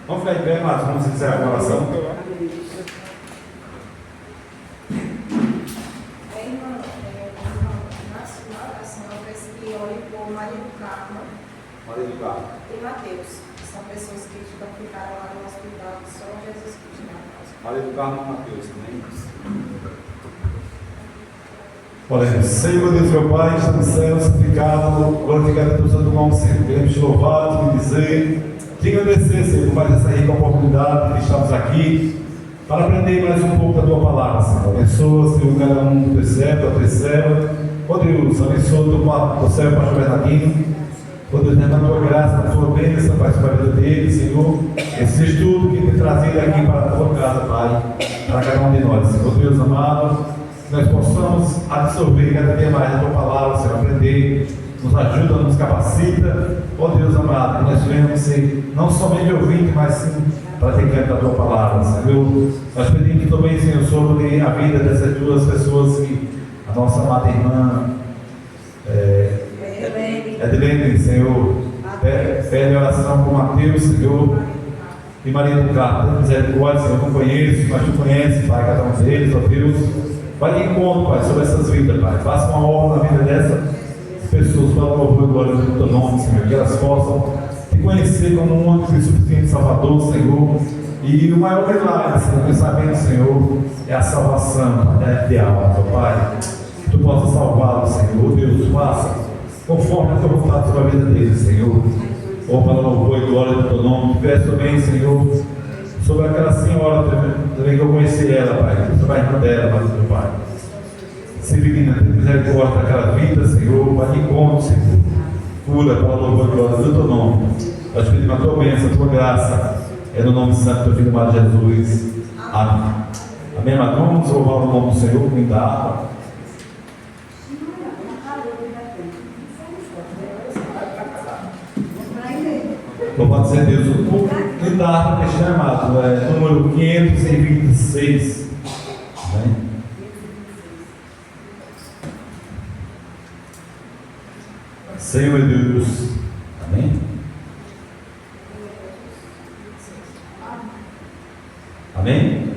Vamos ficar em pé, mas vamos encerrar a oração. Maria do Carmo e Mateus, que são pessoas que ficaram lá no hospital, só Jesus que tinha. Maria do Carmo e Mateus também. Oremos. Senhor Deus, meu Pai, está no céu, santificado, glorificado é o teu santo nome, Senhor. Queremos te louvar, te dizer, te agradecer, Senhor, por mais essa rica oportunidade de estarmos aqui para aprender mais um pouco da tua palavra, Senhor. Abençoa, Senhor, cada um do teu servo, da tua serva. Ó Deus, abençoa o teu servo, pastor Bernardino. Ó Deus, derrama a tua graça, a tua bênção, Pai, sobre a vida dele, Senhor. Esse estudo que tem trazido aqui para a tua casa, Pai, para cada um de nós. Ó Deus amado, nós possamos absorver cada dia mais a tua palavra, Senhor, aprender, nos ajuda, nos capacita. Ó Deus amado, nós venhamos ser não somente ouvinte, mas sim praticante da tua palavra, Senhor. Nós pedimos também, Senhor, sobre a vida dessas duas pessoas que a nossa amada irmã Edilene, Senhor, pede oração por Mateus, Senhor, e Maria do Carmo. Misericórdia, Senhor, eu não conheço, mas tu conheces, Pai, cada um deles, ó Deus. Vai de encontro, Pai, sobre essas vidas, Pai. Faça uma obra na vida dessas pessoas, para o louvor e glória do teu nome, Senhor, que elas possam te conhecer como um único e suficiente Salvador, Senhor. E o maior milagre, Senhor, que sabemos, Senhor, é a salvação de alma, ó Pai. Que tu possa salvá-lo, Senhor. Deus, faça conforme a tua vontade sobre a vida dele, Senhor. Ou para o louvor e glória do teu nome. Te peço também, Senhor, sobre aquela senhora também que eu conheci ela, Pai, sobre a irmã dela, meu Pai. Se divina, tem misericórdia daquela vida, Senhor, vai de encontro, Senhor. Cura para o louvor e glória do teu nome. Nós pedimos a tua bênção, a tua graça. É no nome santo do teu filho amado Jesus. Amém. Amém, mas vamos louvar o nome do Senhor, cuidar. Louvado seja Deus. O culto da harpa que está chamado número 526. Amém? Senhor Deus. Amém? Amém?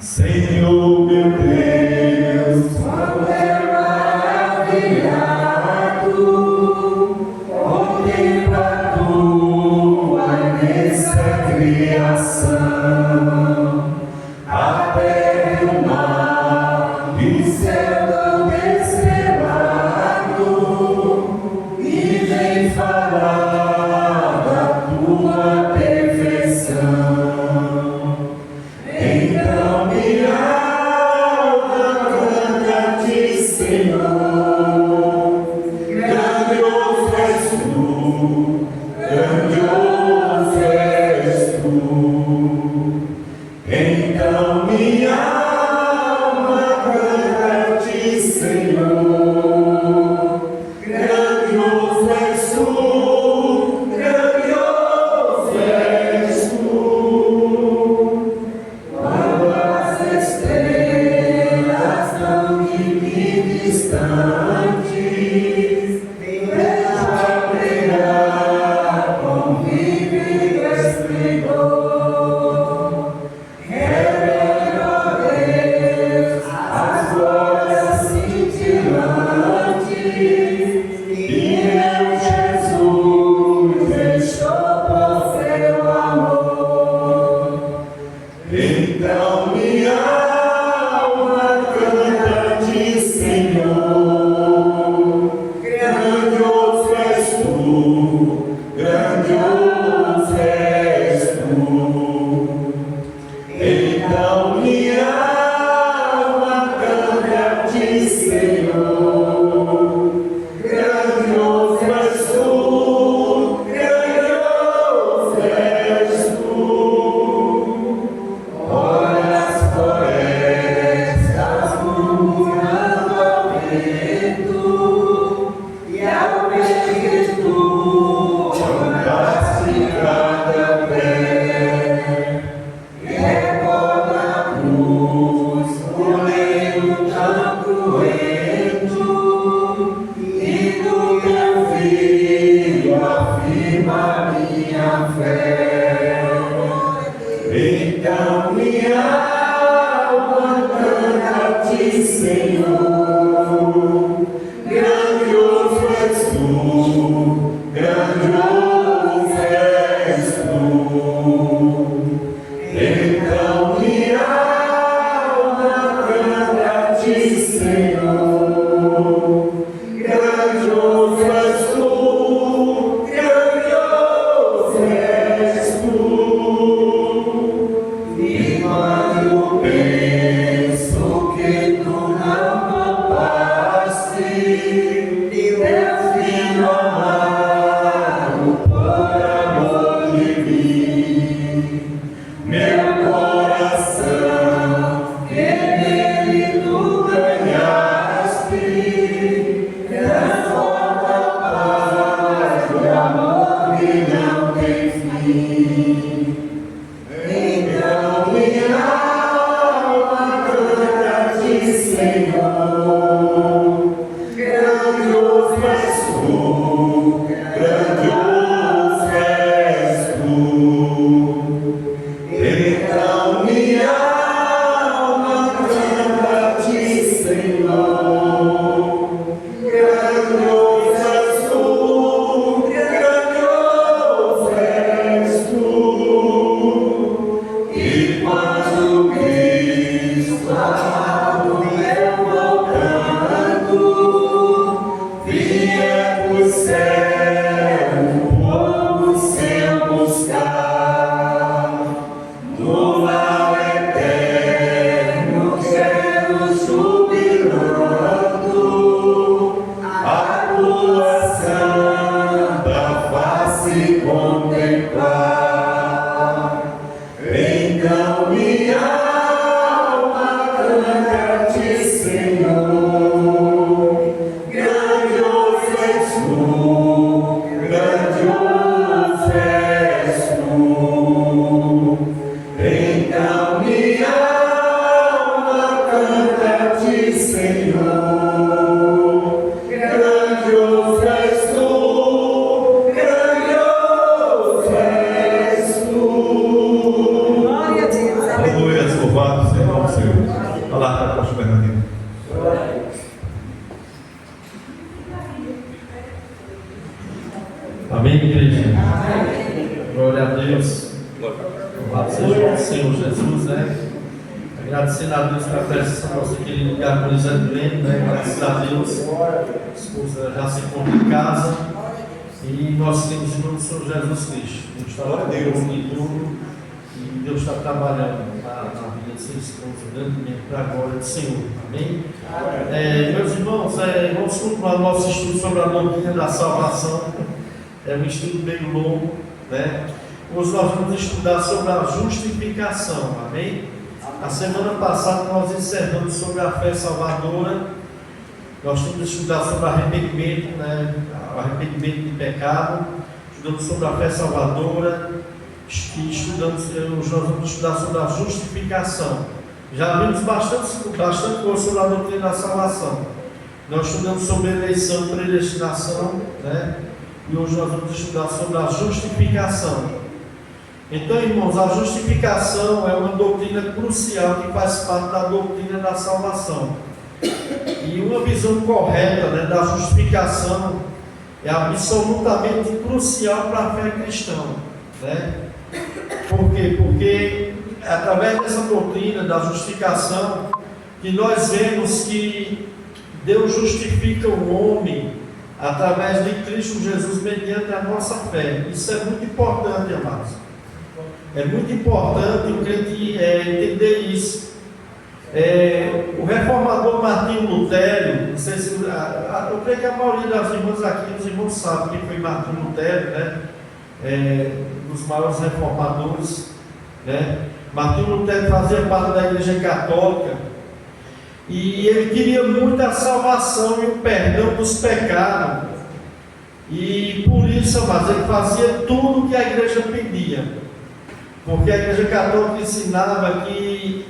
Senhor meu Deus, qual é maravilhado, contempla tua imensa criação, a terra e o mar e o céu tão estrelado, e vem falar da tua perfeição. Então minha alma canta-te, Senhor, grandioso és tu, grandioso és tu. a minha fé. Então minha alma canta a ti, Senhor. Grandioso és tu, grandioso és tu. Então minha alma canta a ti, Senhor. Grandioso és tu, grandioso és tu. E quando penso que tu não poupaste teu filho amado por amor de mim, meu coração que nele tu ganhaste transforma a paz de amor que não tem fim. Então minha alma canta a ti, Senhor. Grandioso és tu, grandioso és tu. Então minha alma canta a ti, Senhor. Grandioso és tu, grandioso és tu. E quando Cristo amado eu vou cantando, vinha do céu o povo seu buscar. No lar eterno quero jubilando a tua santa face contemplar. Então minha alma canta a ti, Senhor. Grandioso és tu, grandioso és tu. Então minha alma canta a ti, Senhor. Grandioso és tu, grandioso és tu. Glória a Deus. Aleluia, louvado seja o nome do Senhor. Olha lá, para o pastor Bernardino. Amém, igreja? Glória a Deus. Louvado seja o Senhor Jesus, né? Agradecendo a Deus pela presença da nossa querida harmonizar Glenn, né? Graças a Deus. A esposa já se encontra em casa. E nós temos em nome do Senhor Jesus Cristo. Deus está lá em tudo. E Deus está trabalhando na vida de seu esposo, grandemente para a glória do Senhor. Amém? Meus irmãos, vamos continuar nosso estudo sobre a doutrina da salvação. É um estudo meio longo, né? Hoje nós vamos estudar sobre a justificação, amém? A semana passada nós encerramos sobre a fé salvadora. Nós vamos estudar sobre arrependimento, né? O arrependimento de pecado. Estudamos sobre a fé salvadora. E nós vamos estudar sobre a justificação. Já vimos bastante coisa sobre a doutrina da salvação. Nós estudamos sobre eleição, predestinação, né? E hoje nós vamos estudar sobre a justificação. Então, irmãos, a justificação é uma doutrina crucial que faz parte da doutrina da salvação. E uma visão correta, né, da justificação é absolutamente crucial para a fé cristã, né? Por quê? Porque é através dessa doutrina da justificação que nós vemos que Deus justifica o homem através de Cristo Jesus mediante a nossa fé. Isso é muito importante, amados. É muito importante o crente entender isso. O reformador Martinho Lutero, não sei se eu creio que a maioria das irmãs aqui, os irmãos sabem quem foi Martinho Lutero, né? Um dos maiores reformadores, né? Martinho Lutero fazia parte da Igreja Católica e ele queria muito a salvação e o perdão dos pecados, e por isso, mas ele fazia tudo o que a igreja pedia, porque a Igreja Católica ensinava que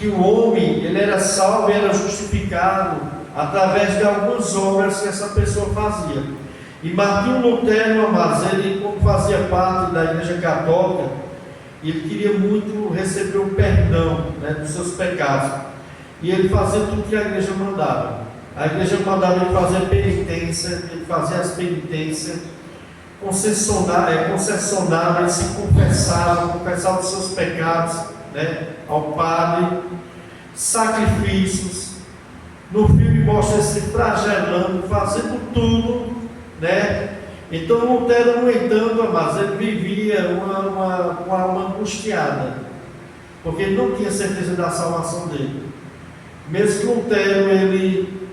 o homem ele era salvo, era justificado através de algumas obras que essa pessoa fazia. E Martinho Lutero, amados, ele, como fazia parte da Igreja Católica, ele queria muito receber o perdão, né, dos seus pecados. E ele fazia tudo que a igreja mandava. A igreja mandava ele fazer penitência, ele fazia as penitências, concessionava, ele se confessava os seus pecados, né, ao Padre, sacrifícios. No filme mostra ele se flagelando, fazendo tudo, né? Então Lutero, no entanto, amados, ele vivia uma alma angustiada, porque ele não tinha certeza da salvação dele. Mesmo Lutero, ele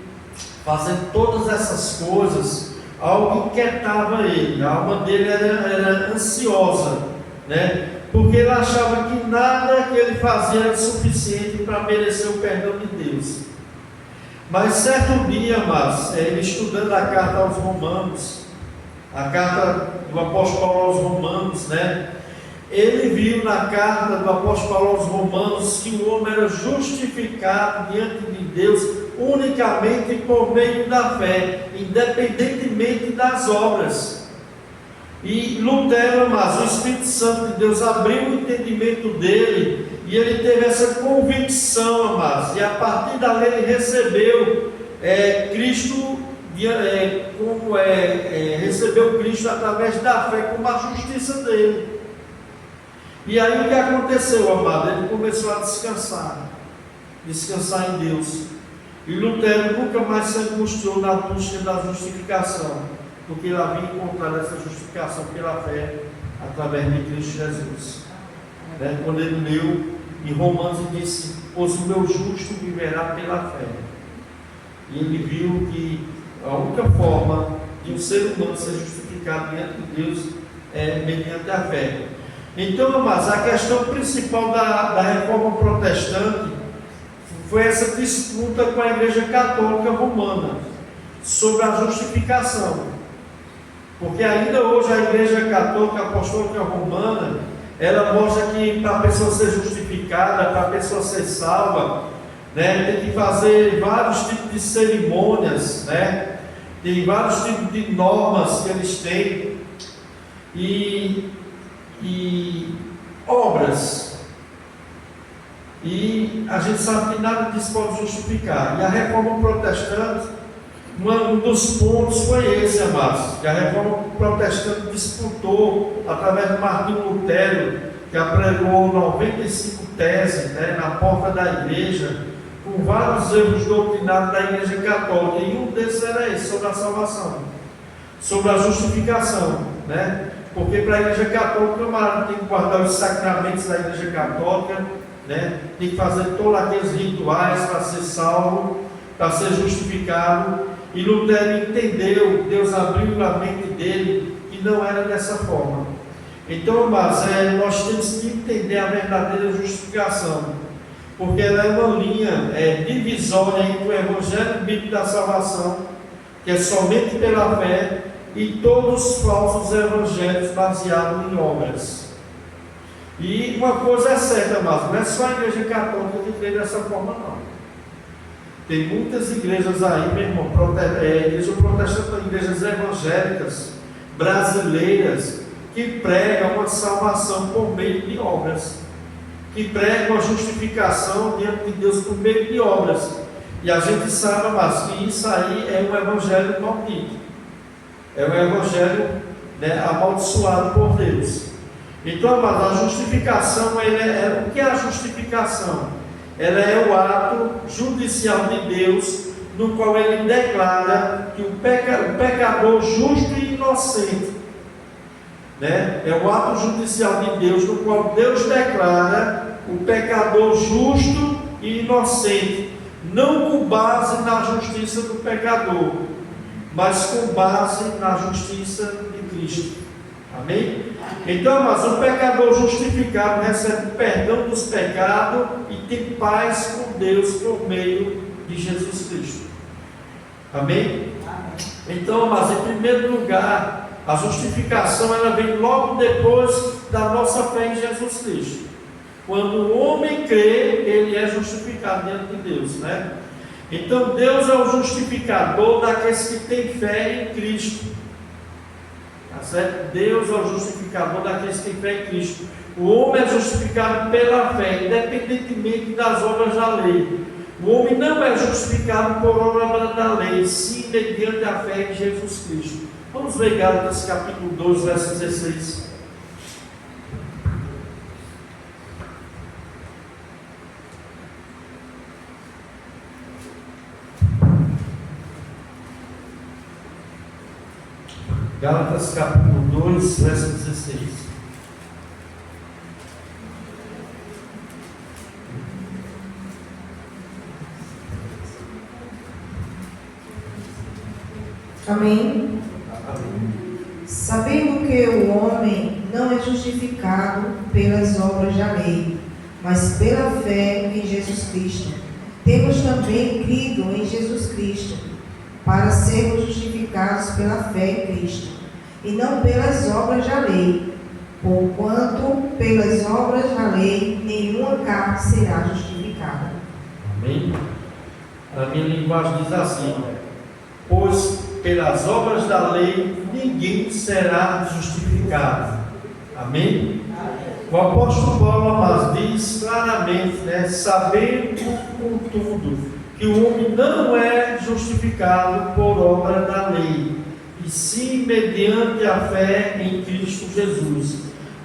fazendo todas essas coisas, algo inquietava ele, a alma dele era ansiosa, né? Porque ele achava que nada que ele fazia era suficiente para merecer o perdão de Deus. Mas certo dia, amados, ele estudando a carta aos Romanos, a carta do apóstolo Paulo aos Romanos, né? Ele viu na carta do apóstolo Paulo aos Romanos que o homem era justificado diante de Deus unicamente por meio da fé, independentemente das obras. E Lutero, mas o Espírito Santo de Deus abriu o entendimento dele e ele teve essa convicção, amados, e a partir dali ele recebeu Cristo, recebeu Cristo através da fé como a justiça dele. E aí o que aconteceu, amado? Ele começou a descansar em Deus. E Lutero nunca mais se angustiou na busca da justificação, porque ele havia encontrado essa justificação pela fé através de Cristo Jesus. Né? Quando ele leu em Romanos e disse: pois o meu justo viverá pela fé. E ele viu que a única forma de um ser humano ser justificado diante de Deus é mediante a fé. Então, amados, a questão principal da reforma protestante foi essa disputa com a Igreja Católica Romana sobre a justificação. Porque ainda hoje a Igreja Católica Apostólica Romana, ela mostra que para a pessoa ser justificada, para a pessoa ser salva, né, tem que fazer vários tipos de cerimônias, né, tem vários tipos de normas que eles têm e obras. E a gente sabe que nada disso pode justificar. E a reforma protestante, um dos pontos foi esse, amados, que a reforma protestante disputou através de Martinho Lutero, que apregou 95 teses, né, na porta da igreja, com vários erros doutrinários da Igreja Católica, e um desses era esse, sobre a salvação, sobre a justificação, né? Porque para a Igreja Católica, o camarada tem que guardar os sacramentos da Igreja Católica, né? Tem que fazer todos aqueles rituais para ser salvo, para ser justificado. E Lutero entendeu, Deus abriu a mente dele, que não era dessa forma. Então, mas nós temos que entender a verdadeira justificação, porque ela é uma linha divisória entre o Evangelho Bíblico da Salvação, que é somente pela fé, e todos os falsos evangelhos baseados em obras. E uma coisa é certa, mas não é só a Igreja Católica que crê dessa forma, não. Tem muitas igrejas aí, meu irmão, igreja protestante, igrejas evangélicas brasileiras, que pregam uma salvação por meio de obras, que pregam a justificação diante de Deus por meio de obras. E a gente sabe, mas que isso aí é um evangelho maldito. É um evangelho, né, amaldiçoado por Deus. Então, a justificação, o que é a justificação? Ela é o ato judicial de Deus, no qual ele declara que o pecador justo e inocente, né, é o ato judicial de Deus, no qual Deus declara o pecador justo e inocente, não com base na justiça do pecador, mas com base na justiça de Cristo. Amém? Então, mas o pecador justificado recebe perdão dos pecados e tem paz com Deus por meio de Jesus Cristo. Amém? Então, mas em primeiro lugar, a justificação ela vem logo depois da nossa fé em Jesus Cristo. Quando o homem crê, ele é justificado diante de Deus, né? Então Deus é o justificador daqueles que têm fé em Cristo. Tá certo? Deus é o justificador daqueles que têm fé em Cristo. O homem é justificado pela fé, independentemente das obras da lei. O homem não é justificado por obra da lei, sim mediante a fé em Jesus Cristo. Vamos ver Gálatas capítulo 12, verso 16. Gálatas capítulo 2, verso 16. Amém. Amém. Sabendo que o homem não é justificado pelas obras da lei, mas pela fé em Jesus Cristo, temos também crido em Jesus Cristo, para sermos justificados pela fé em Cristo, e não pelas obras da lei, porquanto pelas obras da lei nenhuma carne será justificada. Amém? A minha linguagem diz assim: pois pelas obras da lei ninguém será justificado. Amém? O apóstolo Paulo, amados, diz claramente, sabendo, contudo, que o homem não é justificado por obra da lei, e sim mediante a fé em Cristo Jesus.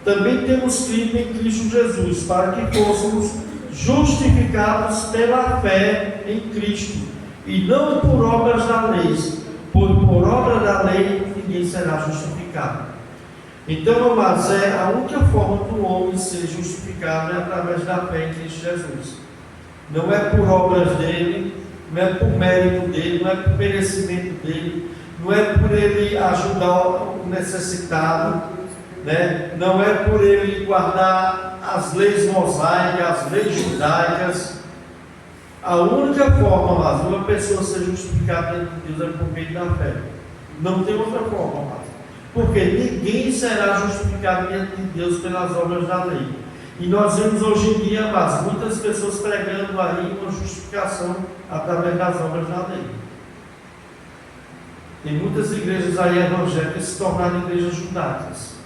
Também temos crido em Cristo Jesus, para que fôssemos justificados pela fé em Cristo, e não por obras da lei, pois por obra da lei ninguém será justificado. Então, amados, a única forma do homem ser justificado é através da fé em Cristo Jesus. Não é por obras dele, não é por mérito dele, não é por merecimento dele, não é por ele ajudar o necessitado, não é por ele guardar as leis mosaicas, as leis judaicas. A única forma, amados, de uma pessoa ser justificada diante de Deus é por meio da fé. Não tem outra forma, amados. Porque ninguém será justificado diante de Deus pelas obras da lei. E nós vemos hoje em dia, amados, muitas pessoas pregando aí uma justificação através das obras da lei. Tem muitas igrejas aí evangélicas que se tornaram igrejas judaicas,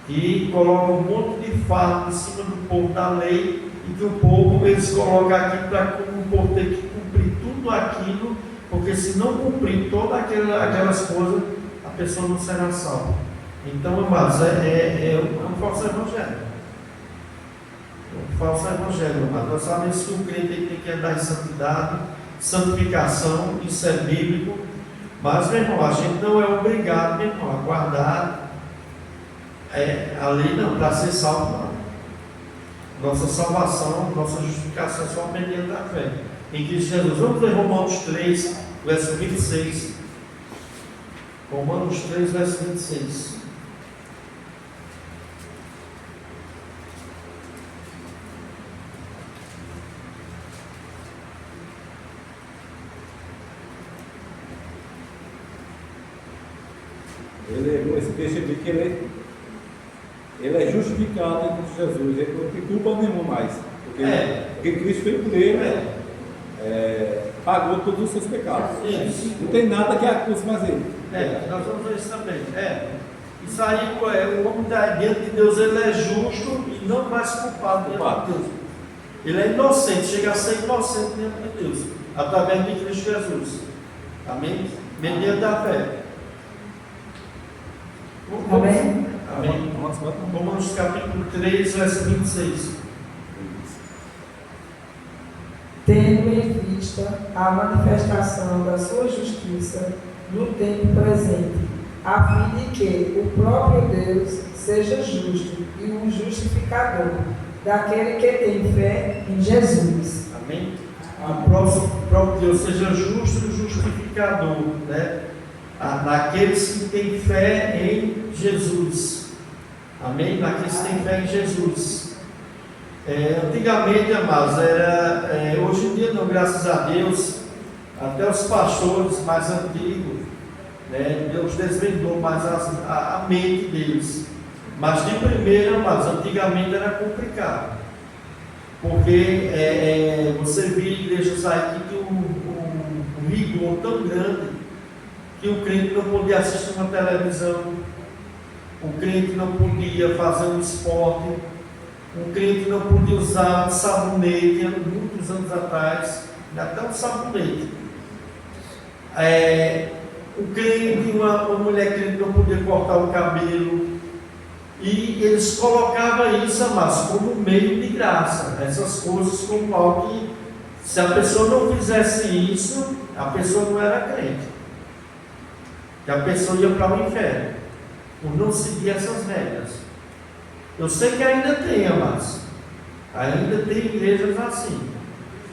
que colocam um monte de fardo em cima do povo da lei, e que o povo eles colocam aqui para o povo ter que cumprir tudo aquilo, porque se não cumprir todas aquelas coisas, a pessoa não será salva. Então, amados, é um falso evangelho. Um falso evangelho, amados. Nós sabemos que o crente tem que andar em santidade, santificação, isso é bíblico, mas, meu irmão, a gente não é obrigado, meu irmão, a guardar a lei, não, para ser salvo, não. Nossa salvação, nossa justificação é só mediante a fé em Cristo Jesus. Vamos ler Romanos 3, verso 26. Romanos 3, verso 26. Esse percebi que ele é justificado em Cristo Jesus, ele não tem culpa nenhuma mais, porque Cristo veio por ele, pagou todos os seus pecados. Não tem nada que acuse mais ele. Nós vamos ver isso também. Isso aí, o homem diante de Deus, ele é justo e não mais culpado diante de Deus. Ele é inocente, chega a ser inocente diante de Deus, através de Cristo Jesus. Amém? Mediante a fé. Amém? Amém. Romanos capítulo 3, verso 26. Tendo em vista a manifestação da sua justiça no tempo presente, a fim de que o próprio Deus seja justo e o justificador daquele que tem fé em Jesus. Amém? O próprio Deus seja justo e o justificador, naqueles que têm fé em Jesus. Amém? Naqueles que têm fé em Jesus. Antigamente, amados, hoje em dia não, graças a Deus, até os pastores mais antigos, Deus desvendou mais a mente deles. Mas de primeira, amados, antigamente era complicado, porque você via igrejas aí que tinha um rigor tão grande que o crente não podia assistir uma televisão o crente não podia fazer um esporte, o crente não podia usar um sabonete, muitos anos atrás, até um sabonete. O crente, uma mulher crente não podia cortar o cabelo, e eles colocavam isso, amados, como meio de graça, essas coisas como algo que, se a pessoa não fizesse isso, a pessoa não era crente, que a pessoa ia para o inferno, por não seguir essas regras. Eu sei que ainda tem, amados, ainda tem igrejas assim,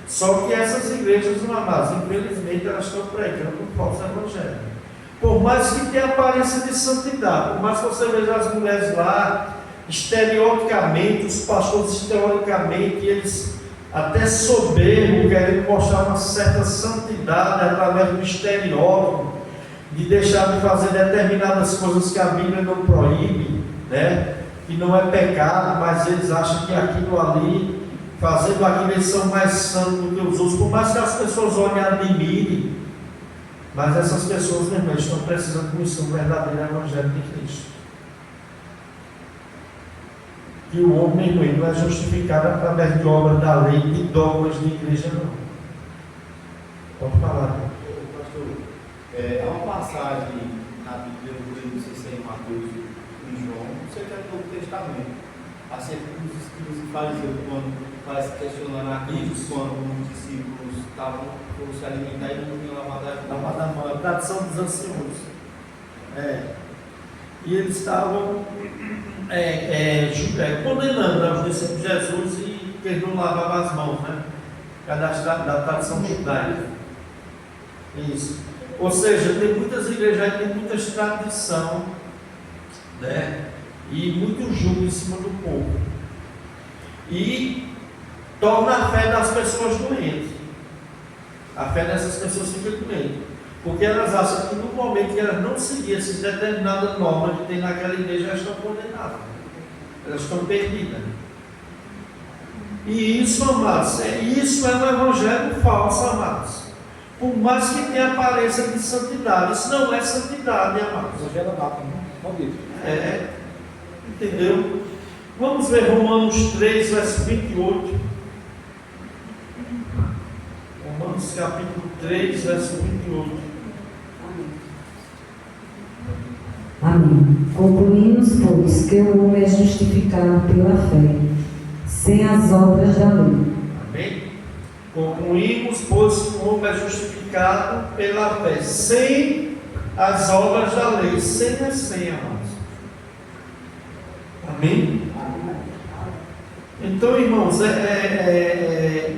só que essas igrejas, amados, infelizmente elas estão pregando um falso evangelho. Por mais que tenha aparência de santidade, por mais que você veja as mulheres lá, estereotipicamente, os pastores estereotipicamente, eles até soberbos, querendo mostrar uma certa santidade através do estereótipo, de deixar de fazer determinadas coisas que a Bíblia não proíbe, né? Que não é pecado, mas eles acham que aquilo ali, fazendo aquilo, eles são mais santos do que os outros, por mais que as pessoas olhem e admirem. Mas essas pessoas, meu irmão, estão precisando conhecer o verdadeiro Evangelho de Cristo. Que o homem, meu irmão, não é justificado através de obras da lei, de dogmas de igreja, não. Pode falar. Pastor, há uma passagem na Bíblia, eu não sei se é em Mateus e em João, não sei que é no Novo Testamento, acerca dos escribas e fariseus, quando parece questionando a Cristo, quando os discípulos estavam por se alimentar e não tinham lavado A mão, a tradição dos anciões. E eles estavam condenando, né, os discípulos de Jesus, e que eles não lavavam as mãos, né? Da tradição judaica. Isso. Ou seja, tem muitas igrejas, tem muitas tradições, né? E muito julgo em cima do povo. E torna a fé das pessoas doentes. A fé dessas pessoas fica doente. Porque elas acham que no momento que elas não seguirem essas determinadas normas que tem naquela igreja, elas estão condenadas. Elas estão perdidas. E isso, amados, isso é um evangelho falso, amados. Por mais que tenha aparência de santidade, isso não é santidade, amados. Evangelho data, não? Entendeu? Vamos ver Romanos 3, verso 28. Romanos capítulo 3, verso 28. Amém. Concluímos, pois, que o homem é justificado pela fé, sem as obras da lei. Amém? Concluímos, pois, que o homem é justificado pela fé, sem as obras da lei, sem amados. Amém? Então, irmãos,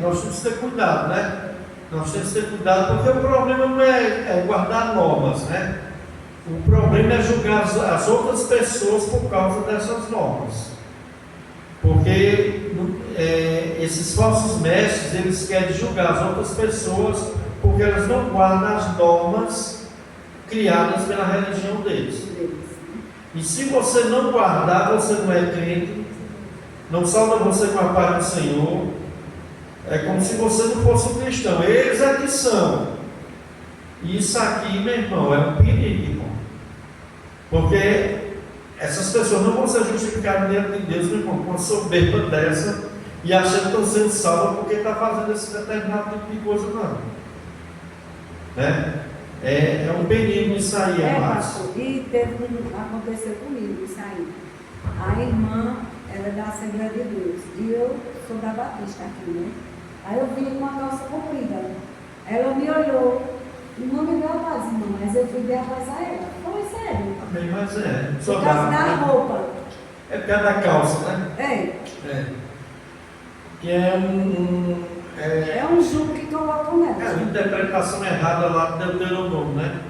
nós temos que ter cuidado, né? Nós temos que ter cuidado, porque o problema não é guardar normas, né? O problema é julgar as outras pessoas por causa dessas normas. Porque esses falsos mestres, eles querem julgar as outras pessoas porque elas não guardam as normas criadas pela religião deles. E se você não guardar, você não é crente, não salva você com a paz do Senhor. É como se você não fosse um cristão. Eles é que são. E isso aqui, meu irmão, é um perigo, irmão. Porque essas pessoas não vão ser justificadas diante de Deus, meu irmão, com uma soberba dessa e achando que estão sendo salvos porque está fazendo esse determinado tipo de coisa, não. Né? É um perigo isso aí, amados. Pastor, e aconteceu comigo isso aí. A irmã, ela é da Assembleia de Deus, e eu sou da Batista aqui, né? Aí eu vim com uma calça comprida. Ela me olhou, e não me deu a paz, irmã, mas eu fui dar a paz a ela. Foi sério. Amém, mas Por causa da roupa. É por causa da calça, né? É. Que é um jugo que colocam nela. É uma interpretação errada lá do Deuteronômio, né?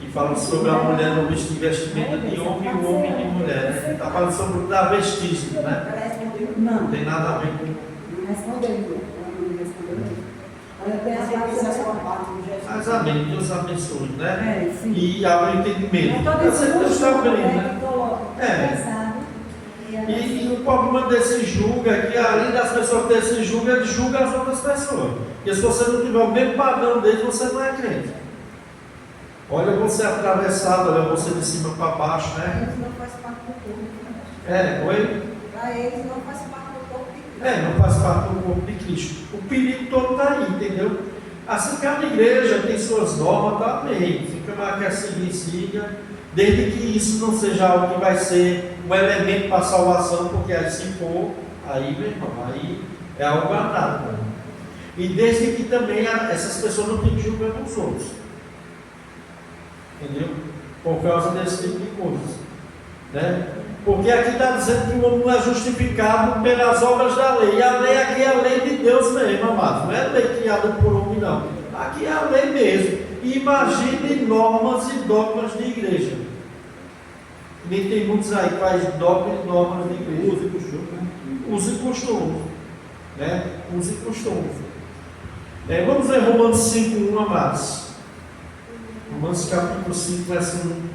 E fala sobre a mulher no vestimenta de homem e o homem de mulher, né? Está falando sobre o travestismo, né? Não. Não tem nada a ver com. Não respondeu. Olha, tem as Mas amém, Deus abençoe, né? sim. E abre o entendimento. Deus está abrindo, né? E o problema desse julgo é que, além das pessoas terem esse julgo, ele julga as outras pessoas. Porque se você não tiver o mesmo padrão deles, você não é crente. Olha você atravessado, olha você de cima para baixo, né? Eles não fazem parte do corpo, né? Oi? Para eles não faz parte do corpo de Cristo. Não faz parte do corpo de Cristo. O perigo todo está aí, entendeu? Assim, cada igreja tem suas normas, tá bem. Fica lá que assim siga, desde que isso não seja algo que vai ser um elemento para a salvação, porque aí se for, aí, meu irmão, aí é algo guardado. E desde que também essas pessoas não tenham julgando os outros. Entendeu? Por causa desse tipo de coisas. Né? Porque aqui está dizendo que o homem não é justificado pelas obras da lei. E a lei aqui é a lei de Deus mesmo, amados. Não é a lei criada por homem, não. Aqui é a lei mesmo. E imagine normas e dogmas de igreja. Nem tem muitos aí que faz dogmas e normas de igreja. Uso e costume. Uso e costume. Né? Uso e costume. Vamos ver Romanos 5:1, amados. Romanos capítulo 5, verso 1.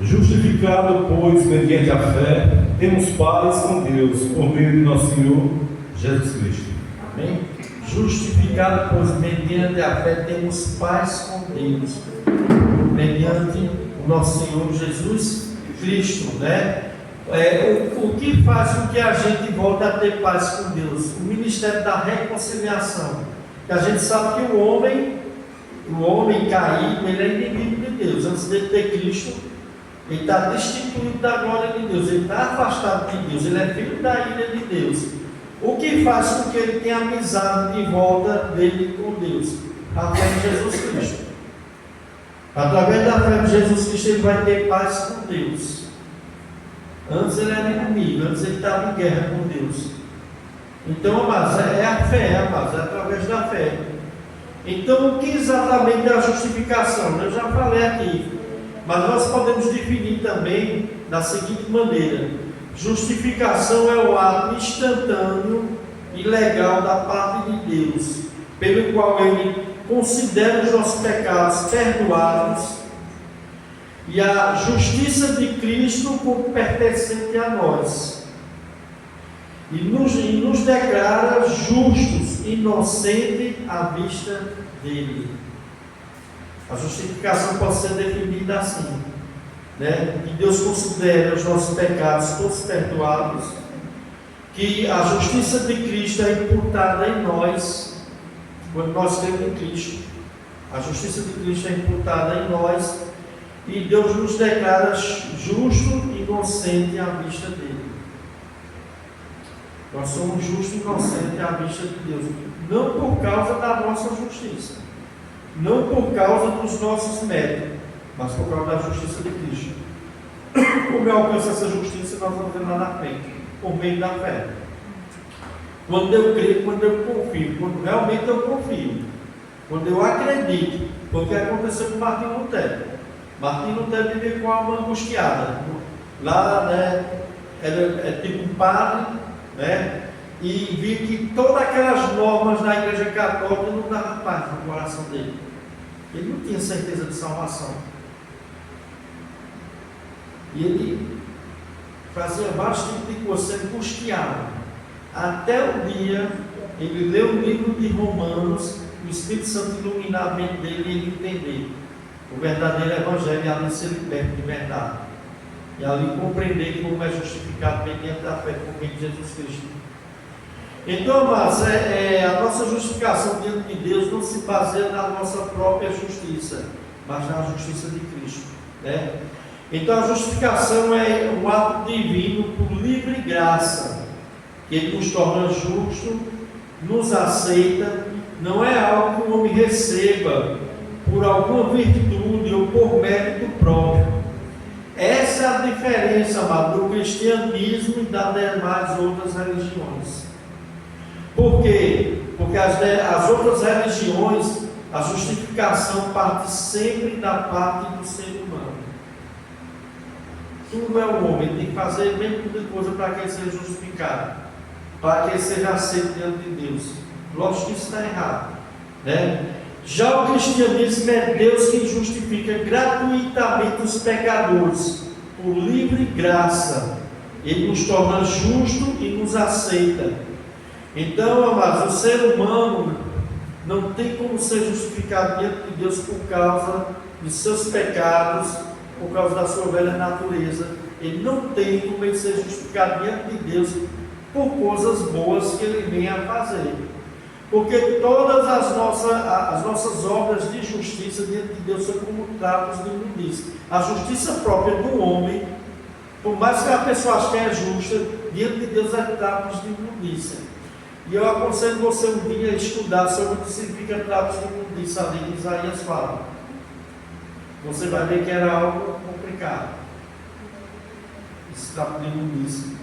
Justificado, pois, mediante a fé, temos paz com Deus, por meio de nosso Senhor Jesus Cristo. Amém? Justificado, pois, mediante a fé, temos paz com Deus, mediante o nosso Senhor Jesus Cristo, né? O que faz com que a gente volte a ter paz com Deus? O ministério da reconciliação. Que a gente sabe que o homem caído, ele é inimigo de Deus. Antes de ter Cristo, ele está destituído da glória de Deus, ele está afastado de Deus, ele é filho da ira de Deus. O que faz com que ele tenha amizade de volta dele com Deus? A fé em Jesus Cristo. Através da fé em Jesus Cristo, ele vai ter paz com Deus. Antes ele era inimigo, antes ele estava em guerra com Deus. Então, amados, é a fé, amados, é através da fé. Então, o que exatamente é a justificação? Eu já falei aqui, mas nós podemos definir também da seguinte maneira: justificação é o ato instantâneo e legal da parte de Deus, pelo qual Ele considera os nossos pecados perdoados e a justiça de Cristo como pertencente a nós, e nos declara justos, inocentes à vista dele. A justificação pode ser definida assim, né? Que Deus considera os nossos pecados todos perdoados, que a justiça de Cristo é imputada em nós, quando nós cremos em Cristo. A justiça de Cristo é imputada em nós, e Deus nos declara justo e inocente à vista dele. Nós somos justos e inocentes à vista de Deus, não por causa da nossa justiça, não por causa dos nossos méritos, mas por causa da justiça de Cristo. Como eu alcanço essa justiça, nós vamos ver lá na frente, por meio da fé. Quando eu creio, quando eu confio, quando realmente eu confio, quando eu acredito, foi o que aconteceu com Martinho Lutero. Martinho Lutero vivia com a alma angustiada. Lá, né, era tipo um padre, né? E vi que todas aquelas normas da Igreja Católica não davam paz no coração dele. Ele não tinha certeza de salvação. E ele fazia vários tipos de coisas, se angustiava. Até o dia, ele leu o livro de Romanos, o Espírito Santo iluminar a mente dele e ele entender o verdadeiro Evangelho e ali ser liberto de verdade. E ali compreender como é justificado mediante a fé por meio de Jesus Cristo. Então, mas a nossa justificação diante de Deus não se baseia na nossa própria justiça, mas na justiça de Cristo, né? Então a justificação é um ato divino por livre graça, que Ele nos torna justo, nos aceita, não é algo que o homem receba por alguma virtude ou por mérito próprio. Essa é a diferença, amado, do cristianismo e das demais outras religiões. Por quê? Porque as outras religiões, a justificação parte sempre da parte do ser humano. Tudo é o homem, tem que fazer a mesma coisa para que ele seja justificado, para que ele seja aceito diante de Deus. Lógico que isso está errado, né? Já o cristianismo é Deus quem justifica gratuitamente os pecadores, por livre graça, Ele nos torna justo e nos aceita. Então, amados, o ser humano não tem como ser justificado diante de Deus por causa de seus pecados, por causa da sua velha natureza. Ele não tem como ele ser justificado diante de Deus por coisas boas que ele venha a fazer. Porque todas as nossas obras de justiça diante de Deus são como trapos de imundícia. A justiça própria do homem, por mais que a pessoa ache que é justa, diante de Deus é trapos de imundícia. E eu aconselho você um dia a estudar sobre o que significa trapos de imundícia, ali que Isaías fala. Você vai ver que era algo complicado, esse trapo de imundícia.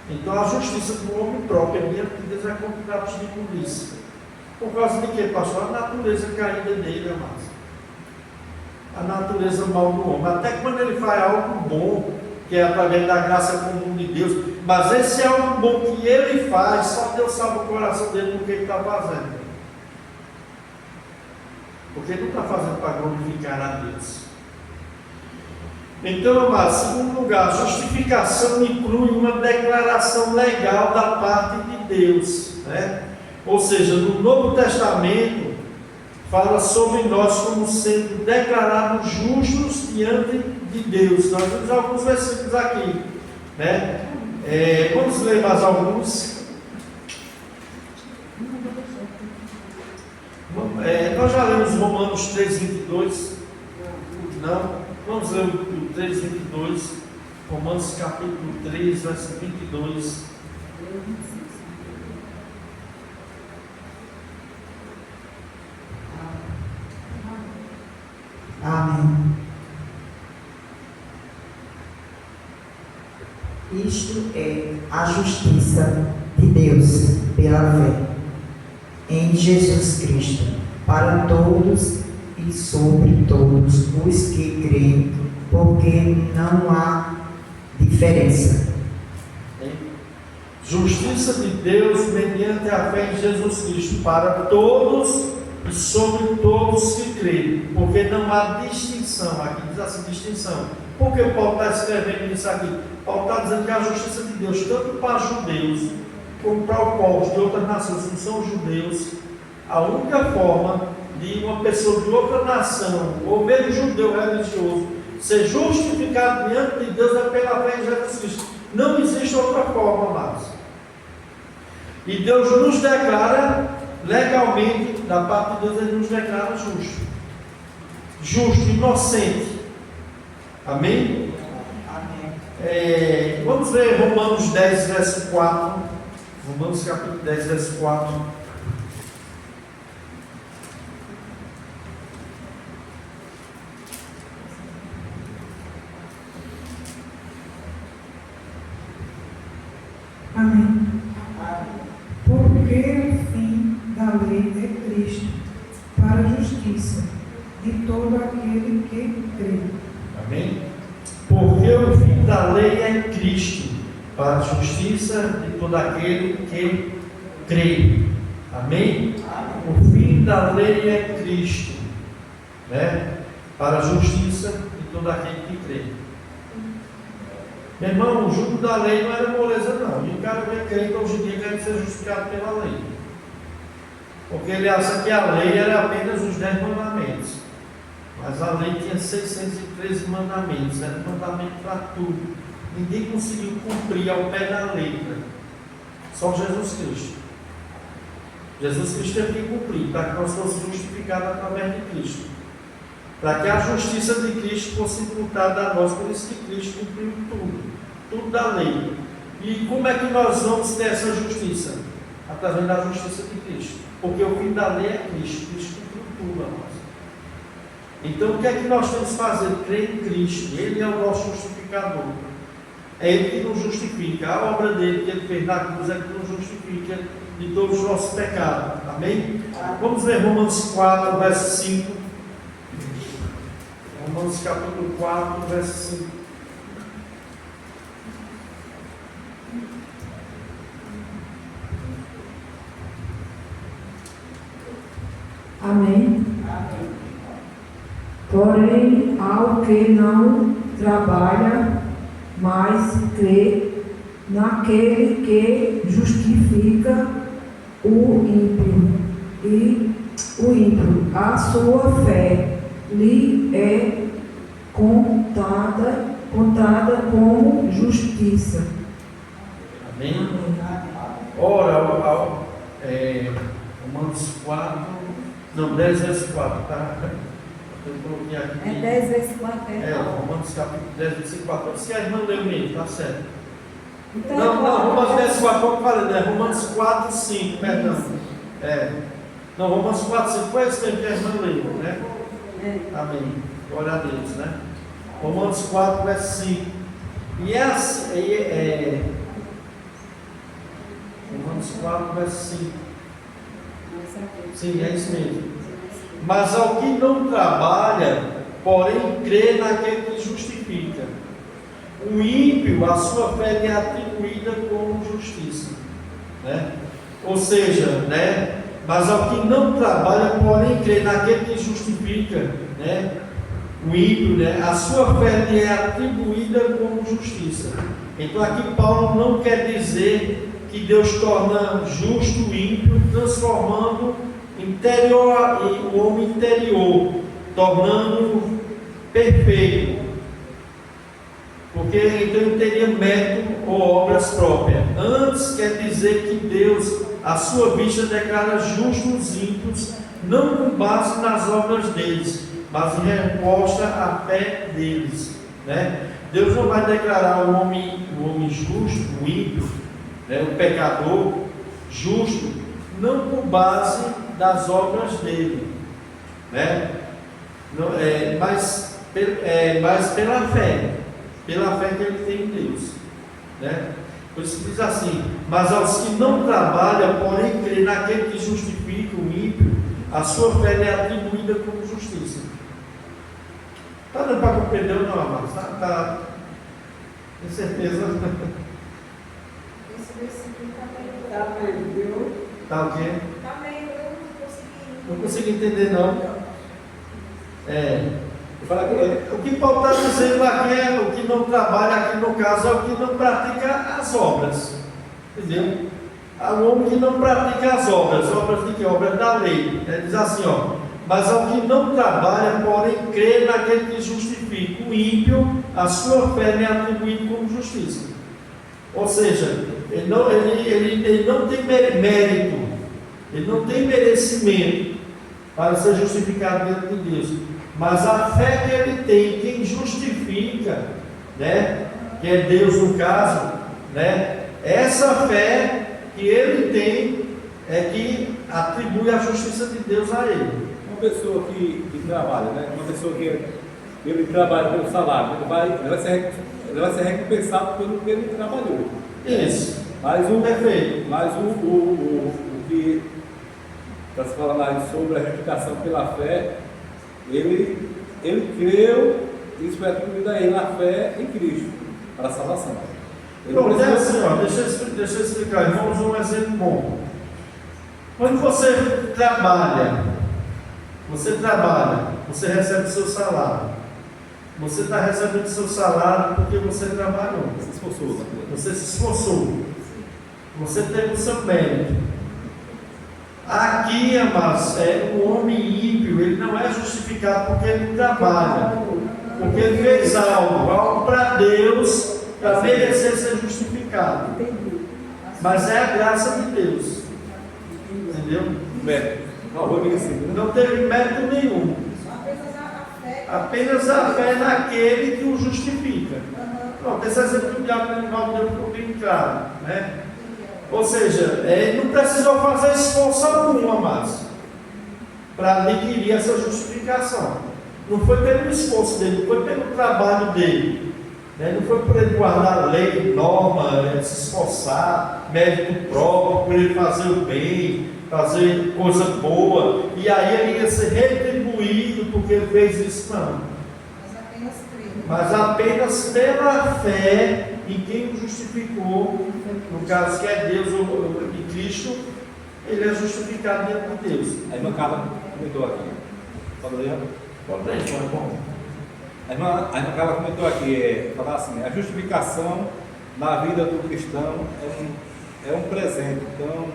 Então a justiça do homem próprio diante de Deus é como trapos de imundícia. Por causa de quê, pastor? A natureza caída dele, amados. A natureza mal do homem. Até quando ele faz algo bom, que é através da graça comum de Deus, mas esse algo bom que ele faz, só Deus sabe o coração dele do que ele está fazendo. Porque ele não está fazendo para glorificar a Deus. Então, amados, em segundo lugar, a justificação inclui uma declaração legal da parte de Deus, né? Ou seja, no Novo Testamento fala sobre nós como sendo declarados justos diante de Deus. Nós temos alguns versículos aqui, né? Vamos ler mais alguns. Nós já lemos Romanos 3, 22. Não, vamos ler o 3, 22. Romanos capítulo 3, verso 22. Amém. Isto é a justiça de Deus pela fé em Jesus Cristo, para todos e sobre todos os que creem, porque não há diferença. Justiça de Deus mediante a fé em Jesus Cristo, para todos e sobre todos que creem, porque não há distinção. Aqui diz assim, distinção. Por que Paulo está escrevendo isso aqui? Paulo está dizendo que a justiça de Deus, tanto para judeus, como para os povos de outras nações que não são judeus, a única forma de uma pessoa de outra nação, ou mesmo judeu religioso, ser justificado diante de Deus é pela fé em Jesus Cristo. Não existe outra forma, amados. E Deus nos declara legalmente, da parte de Deus, Ele nos declara justo. Justo, inocente. Amém? Amém. Vamos ler Romanos 10, verso 4. Romanos capítulo 10, verso 4. Amém. Porque o fim da lei é Cristo, para a justiça de todo aquele que crê. Amém? Porque o fim da lei é Cristo, para a justiça de todo aquele que crê. Amém? O fim da lei é Cristo, né? Para a justiça de todo aquele que crê. Meu irmão, o jugo da lei não era moleza, não. E o cara vem crente hoje em dia quer ser justificado pela lei. Porque ele acha que a lei era apenas os 10 mandamentos. Mas a lei tinha 613 mandamentos. Era um mandamento para tudo. Ninguém conseguiu cumprir ao pé da letra. Só Jesus Cristo. Jesus Cristo teve que cumprir para que nós fôssemos justificados através de Cristo. Para que a justiça de Cristo fosse imputada a nós. Por isso que Cristo cumpriu tudo da lei. E como é que nós vamos ter essa justiça? Através da justiça de Cristo. Porque o fim da lei é Cristo. Cristo cumpriu tudo a nós. Então o que é que nós temos que fazer? Crer em Cristo. Ele é o nosso justificador. É Ele que nos justifica. A obra dele que Ele fez na cruz é que nos justifica de todos os nossos pecados. Amém? Vamos ver Romanos 4, verso 5. Romanos capítulo 4, verso 5. Amém. Porém, ao que não trabalha, mas crê naquele que justifica o ímpio. A sua fé lhe é contada como justiça. Amém? Ora, Romanos 4, não, 10 vezes 4, tá? Eu coloquei aqui. É 10 vezes 4, Romanos capítulo 10, versículo 4. Se a irmã leu mesmo, tá certo. Então, Não, Romanos 10, 4, como eu falei, né? Romanos 4, 5, perdão. Não, Romanos 4, 5, foi esse tempo que a irmã leu, né? Amém. Glória a Deus, né? Romanos 4, verso 5. E é assim, Romanos 4, verso 5. Sim, é isso mesmo. Mas ao que não trabalha, porém crê naquele que justifica. O ímpio, a sua fé lhe é atribuída como justiça, né? Ou seja, né? Mas ao que não trabalha, porém crê naquele que justifica, né? O ímpio, né? A sua fé lhe é atribuída como justiça. Então aqui Paulo não quer dizer que Deus torna justo o ímpio, transformando o homem interior, tornando perfeito, porque então ele teria mérito ou obras próprias. Antes quer dizer que Deus, à sua vista, declara justos os ímpios, não com base nas obras deles, mas em resposta à fé deles, né? Deus não vai declarar o homem justo, o ímpio, né, o pecador justo, não por base das obras dele, né? Não, mas pela fé que ele tem em Deus, né? Por isso que diz assim: mas aos que não trabalham, porém crê naquele que justifica o ímpio, a sua fé lhe é atribuída como justiça. Está dando para compreender ou não, amados? Tá, com certeza. Esse versículo também. Tá bem, viu? Tá o quê? Também eu não consegui. Não consigo entender, não. O que Paulo está dizendo aqui é o que não trabalha, aqui no caso, é o que não pratica as obras. Entendeu? O homem que não pratica as obras de que? Obras da lei. Diz assim, ó: mas ao que não trabalha, porém crê naquele que justifica o ímpio, a sua fé lhe é atribuída como justiça. Ou seja, ele não tem mérito, ele não tem merecimento para ser justificado diante de Deus, mas a fé que ele tem, quem justifica, né, que é Deus no caso, né, essa fé que ele tem é que atribui a justiça de Deus a ele. Uma pessoa que trabalha, né, uma pessoa que ele trabalha pelo salário, ele vai ser recompensado pelo que ele trabalhou. Isso. Mas o perfeito. Mas o que está se falando aí sobre a justificação pela fé, ele creu, isso foi atribuído a ele a fé em Cristo, para a salvação. Pronto, é assim, ó, deixa eu explicar, irmãos, um exemplo bom. Quando você trabalha, você recebe o seu salário. Você está recebendo o seu salário porque você trabalhou. Você se esforçou. Você se esforçou. Você teve o seu mérito. Aqui, amados, o homem ímpio, ele não é justificado porque ele trabalha, porque ele fez algo para Deus, para merecer ser justificado. Mas é a graça de Deus. Entendeu? Mérito. Não teve mérito nenhum. Apenas a fé naquele que o justifica. Pronto, esse exemplo que o diabo deu ficou bem claro, né? Ou seja, ele não precisou fazer esforço algum, amados, para adquirir essa justificação. Não foi pelo esforço dele, não foi pelo trabalho dele, né? Não foi por ele guardar lei, norma, se esforçar, mérito próprio, por ele fazer o bem, fazer coisa boa, e aí ele ia ser retribuído porque ele fez isso, não. Mas apenas pela fé em quem o justificou, no caso que é Deus ou em Cristo, ele é justificado diante de Deus. A irmã Carla comentou aqui. Pode ler? Pode ler, bom. A irmã Carla comentou aqui, falar assim: a justificação na vida do cristão é um presente tão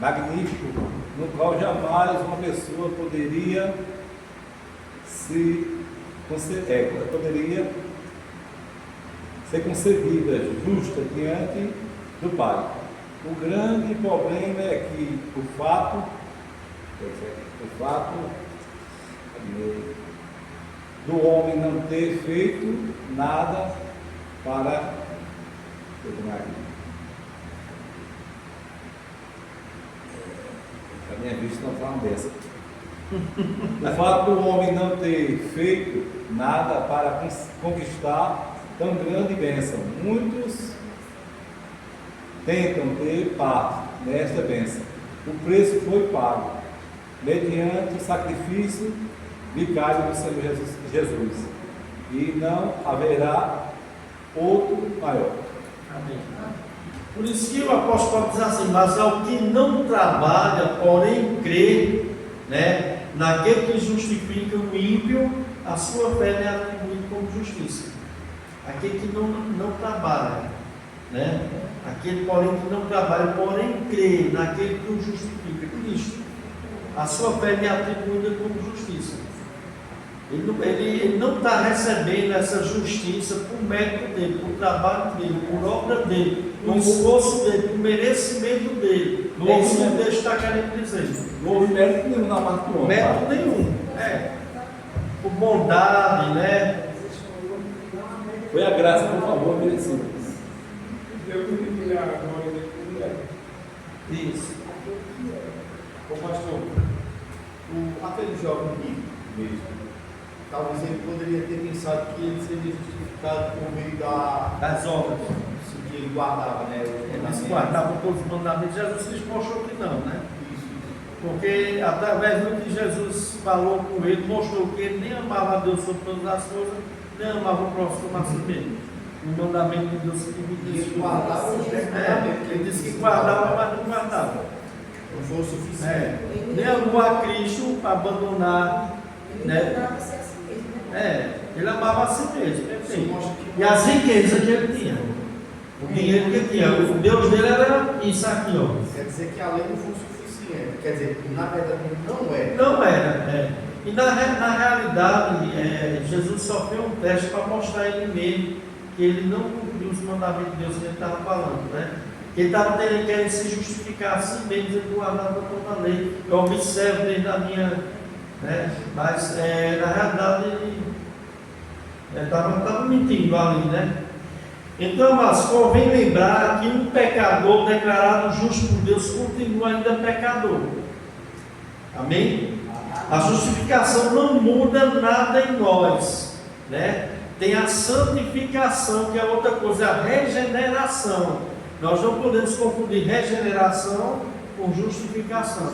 magnífico, no qual jamais uma pessoa poderia ser concebida justa diante do Pai. O grande problema é que o fato do homem não ter feito nada para a minha vista não fala dessa. O fato do homem não ter feito nada para conquistar tão grande bênção. Muitos tentam ter parte nesta bênção. O preço foi pago mediante o sacrifício vicário do Senhor Jesus. E não haverá outro maior. Amém. Por isso que o apóstolo Paulo diz assim: mas ao que não trabalha, porém crê, né, naquele que justifica o ímpio, a sua fé é atribuída como justiça. Aquele que não trabalha, né? Aquele, porém, que não trabalha, porém crê naquele que o justifica, Cristo, a sua fé é atribuída como justiça. Ele não está recebendo essa justiça por mérito dele, por trabalho dele, por obra dele, por esforço dele, por merecimento dele. É isso que Deus está querendo dizer. Não houve mérito nenhum na parte do homem. Mérito nenhum. Por bondade, né? Foi a graça, por favor, merecida. Deus me tirar a glória dele por mulher. Isso. Ô pastor, aquele jovem rico mesmo, talvez ele poderia ter pensado que ele seria justificado por meio Das obras. que ele guardava, né? Eles guardavam todos os mandamentos. Jesus Cristo mostrou que não, né? Isso. Porque através do que Jesus falou com ele, mostrou que ele nem amava a Deus sobre todas as coisas, nem amava o próximo como a si mesmo. O mandamento de Deus que me disse. Ele guardava os 10 mandamentos. Ele disse que guardava, mas não guardava. Não foi o suficiente. Nem amou a Cristo para abandonar. Ele lembrava ser assim mesmo, né? Ele amava a si mesmo. Isso mostra que E as riquezas que ele tinha. O dinheiro que ele tinha. O Deus dele era isso aqui, ó. quer dizer que a lei não foi suficiente. Quer dizer, na verdade não é. Não era. E na realidade, Jesus só fez um teste para mostrar ele mesmo que ele não cumpriu os mandamentos de Deus que ele estava falando, né? Que ele estava querendo se justificar assim mesmo, ele guardava toda a lei. Eu observo desde a minha. Né? Mas na realidade ele estava mentindo ali, né? Então, mas convém lembrar que um pecador declarado justo por Deus continua ainda pecador. Amém? A justificação não muda nada em nós, né? Tem a santificação, que é outra coisa, a regeneração. Nós não podemos confundir regeneração com justificação.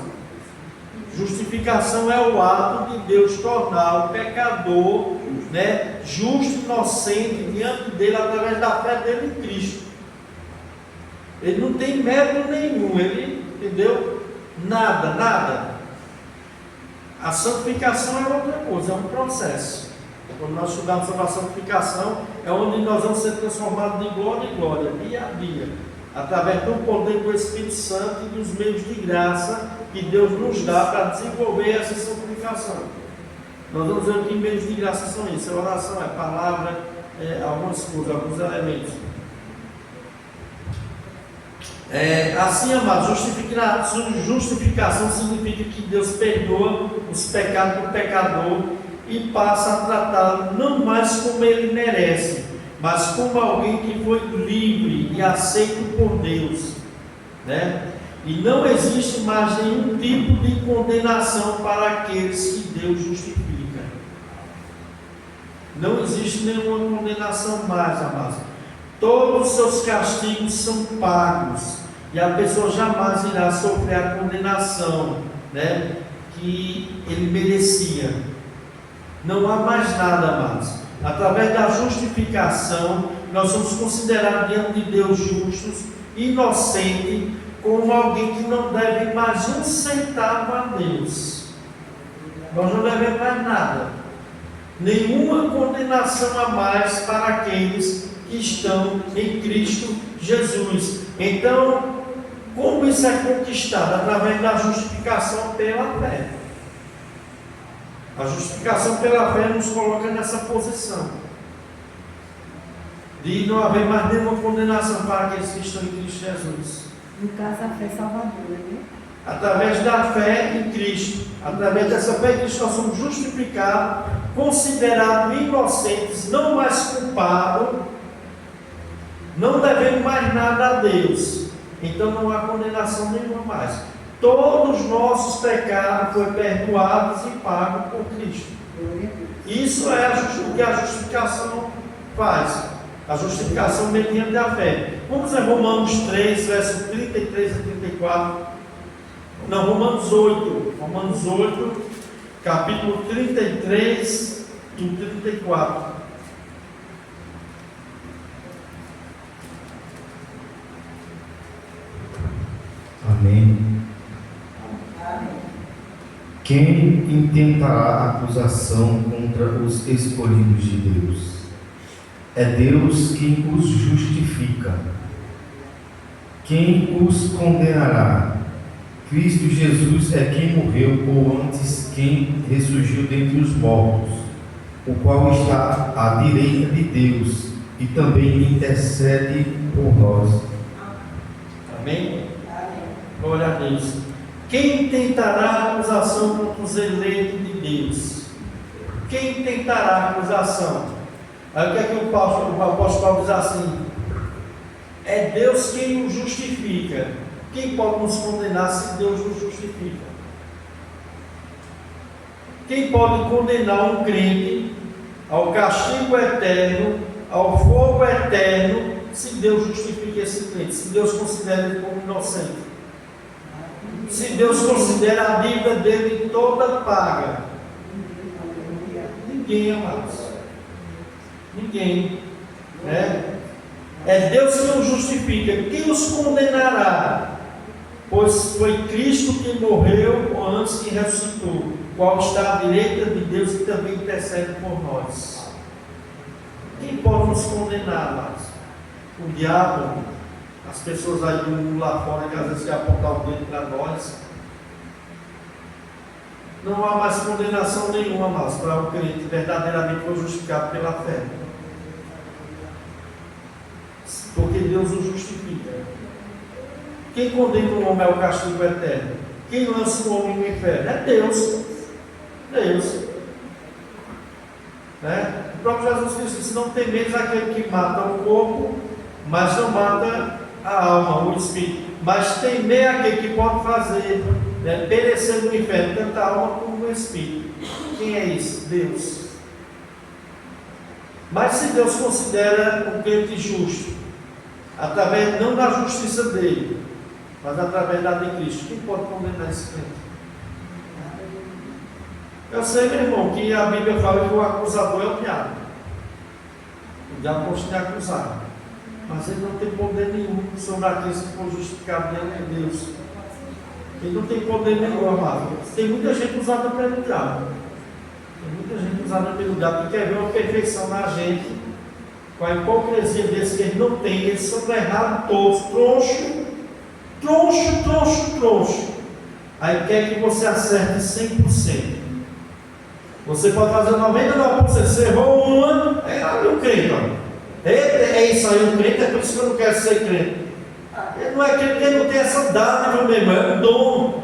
Justificação é o ato de Deus tornar o pecador, né, justo, inocente diante dele através da fé dele em Cristo. Ele não tem mérito nenhum, ele, entendeu? Nada. A santificação é outra coisa, é um processo. Quando nós estudamos sobre a santificação, é onde nós vamos ser transformados de glória em glória, dia a dia, através do poder do Espírito Santo e dos meios de graça que Deus nos dá para desenvolver essa santificação. Nós vamos ver que meios de graça são isso: é oração, é palavra, algumas coisas, alguns elementos. Assim, amados, justificação significa que Deus perdoa os pecados do pecador e passa a tratá-lo não mais como ele merece, mas como alguém que foi livre e aceito por Deus, né? E não existe mais nenhum tipo de condenação para aqueles que Deus justifica. Não existe nenhuma condenação mais, amados. Todos os seus castigos são pagos e a pessoa jamais irá sofrer a condenação, né, que ele merecia. Não há mais nada, amados. Através da justificação, nós somos considerados diante de Deus justos, inocentes, como alguém que não deve mais um centavo a Deus. Nós não devemos mais nada. Nenhuma condenação a mais para aqueles que estão em Cristo Jesus. Então, como isso é conquistado? Através da justificação pela fé. A justificação pela fé nos coloca nessa posição de não haver mais nenhuma condenação para aqueles que estão em Cristo Jesus. No caso, a fé salvadora, né? Através da fé em Cristo, através dessa fé em Cristo, nós somos justificados, considerados inocentes, não mais culpados, não devemos mais nada a Deus. Então não há condenação nenhuma mais. Todos os nossos pecados foram perdoados e pagos por Cristo. Isso é o que a justificação faz. A justificação mediante a fé. Vamos a Romanos 3, versos 33 a 34. Não, Romanos 8. Romanos 8, capítulo 33 do 34. Amém. Quem intentará acusação contra os escolhidos de Deus? É Deus quem os justifica. Quem os condenará? Cristo Jesus é quem morreu, ou antes, quem ressurgiu dentre os mortos, o qual está à direita de Deus e também intercede por nós. Amém? Glória a Deus. Quem tentará acusação contra os eleitos de Deus? Quem tentará acusação? Aí o que é que o apóstolo Paulo diz assim? É Deus quem nos justifica. Quem pode nos condenar se Deus nos justifica? Quem pode condenar um crente ao castigo eterno, ao fogo eterno, se Deus justifica esse crente, se Deus considera ele como inocente? Se Deus considera a dívida dele toda paga? Ninguém, amados. Ninguém. É Deus que os justifica. Quem os condenará? Pois foi Cristo que morreu antes que ressuscitou, qual está à direita de Deus e também intercede por nós. Quem pode nos condenar, amados? O diabo, as pessoas aí do mundo lá fora que às vezes querem apontar o dedo para nós. Não há mais condenação nenhuma, amados, para o crente verdadeiramente foi justificado pela fé. Porque Deus o justifica. Quem condena o homem ao castigo eterno? Quem lança o homem no inferno? É Deus. Deus. O próprio Jesus Cristo disse: não temeis aquele que mata o corpo, mas não mata a alma, o espírito. Mas temei aquele que pode fazer perecer no inferno, tanto a alma como o espírito. Quem é isso? Deus. Mas se Deus considera um crente justo, através não da justiça dele, mas através da de Cristo, quem pode condenar esse crente? Eu sei, meu irmão, que a Bíblia fala que o acusador é o diabo. O diabo pode te acusar, mas ele não tem poder nenhum sobre aqueles que foram justificados diante de Deus. Ele não tem poder nenhum, amado. Tem muita gente usada pelo diabo. Tem muita gente usada pelo diabo que quer ver uma perfeição na gente, com a hipocrisia desse que ele não tem. Eles são errados todos, troncho. Aí quer que você acerte 100%. Você pode fazer 99%, você errou uma, é um crente, ó. É isso aí, um crente, é por isso que eu não quero ser crente. Ele não é crente, ele não tem essa dádiva, meu irmão, é um dom.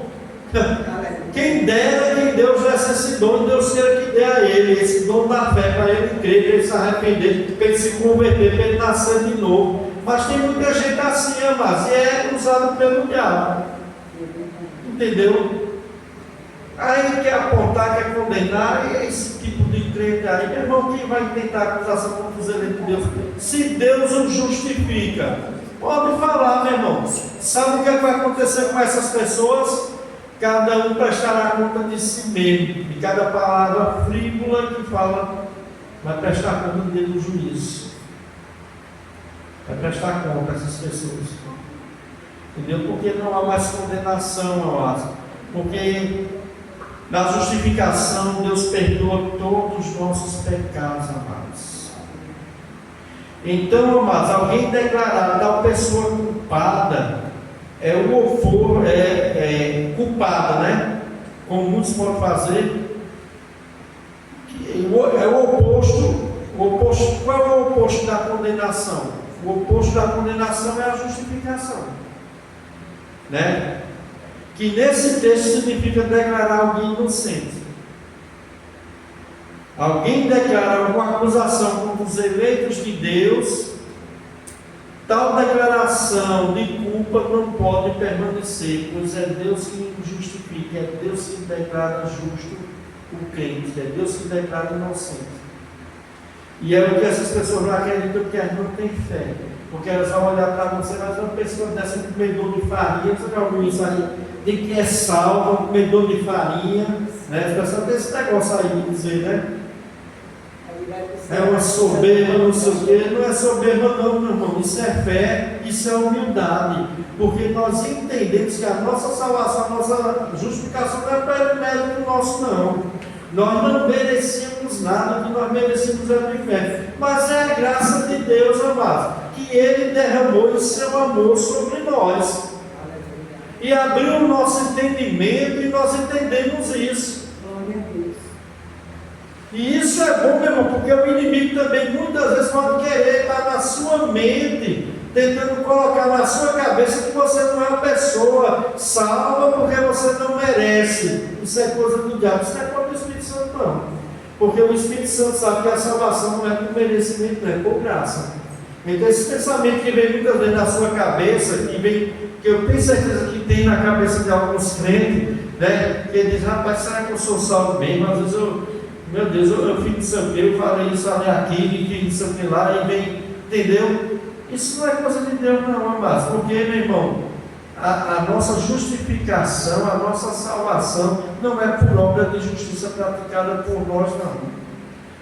Quem dera que Deus desse esse dom, Deus queira que dê a ele esse dom da fé, para ele crer, para ele se arrepender, para ele se converter, para ele nascer de novo. Mas tem muita gente assim, amados, e é usado pelo diabo. Entendeu? Aí quer apontar, quer condenar, e esse tipo de crente aí, meu irmão, quem vai tentar acusação contra os eleitos de Deus? Se Deus o justifica, pode falar, meu irmão. Sabe o que vai acontecer com essas pessoas? Cada um prestará conta de si mesmo, de cada palavra frívola que fala, vai prestar conta dele no juízo. Vai prestar conta a essas pessoas. Entendeu? Porque não há mais condenação, amados. Porque na justificação Deus perdoa todos os nossos pecados, amados. Então, amados, alguém declarar tal pessoa culpada é culpada, né? Como muitos podem fazer. É o oposto. Qual é o oposto da condenação? O oposto da condenação é a justificação, né? Que nesse texto significa declarar alguém inocente. Alguém declara alguma acusação contra os eleitos de Deus, tal declaração de culpa não pode permanecer, pois é Deus que justifica, é Deus que declara justo o crente, é Deus que declara inocente. E é o que essas pessoas não acreditam, porque elas não têm fé, porque elas vão olhar para você, mas uma pessoa dessa comedor de farinha, você já ouviu isso aí? De que é salvo, um comedor de farinha, né? As pessoas têm esse negócio aí de dizer, né? É uma soberba, não sei o quê. Não é soberba não, meu irmão. Isso é fé, isso é humildade. Porque nós entendemos que a nossa salvação, a nossa justificação não é pelo mérito nosso, não. Nós não merecíamos nada, o que nós merecíamos é o inferno. Mas é a graça de Deus, amados, que Ele derramou o seu amor sobre nós. E abriu o nosso entendimento e nós entendemos isso. E isso é bom, meu irmão, porque o inimigo também muitas vezes pode querer estar na sua mente, tentando colocar na sua cabeça que você não é uma pessoa salva porque você não merece. Isso é coisa do diabo, isso não é coisa do Espírito Santo, não. Porque o Espírito Santo sabe que a salvação não é por merecimento, não é por graça. Então esse pensamento que vem muitas vezes na sua cabeça, que eu tenho certeza que tem na cabeça de alguns crentes, né, que diz, rapaz, será que eu sou salvo mesmo? Às vezes meu Deus, eu fiz isso aqui, eu falei isso ali aqui, fiz isso aqui lá, e vem, entendeu? Isso não é coisa de Deus não, amados, porque, meu irmão, a nossa justificação, a nossa salvação, não é por obra de justiça praticada por nós, não.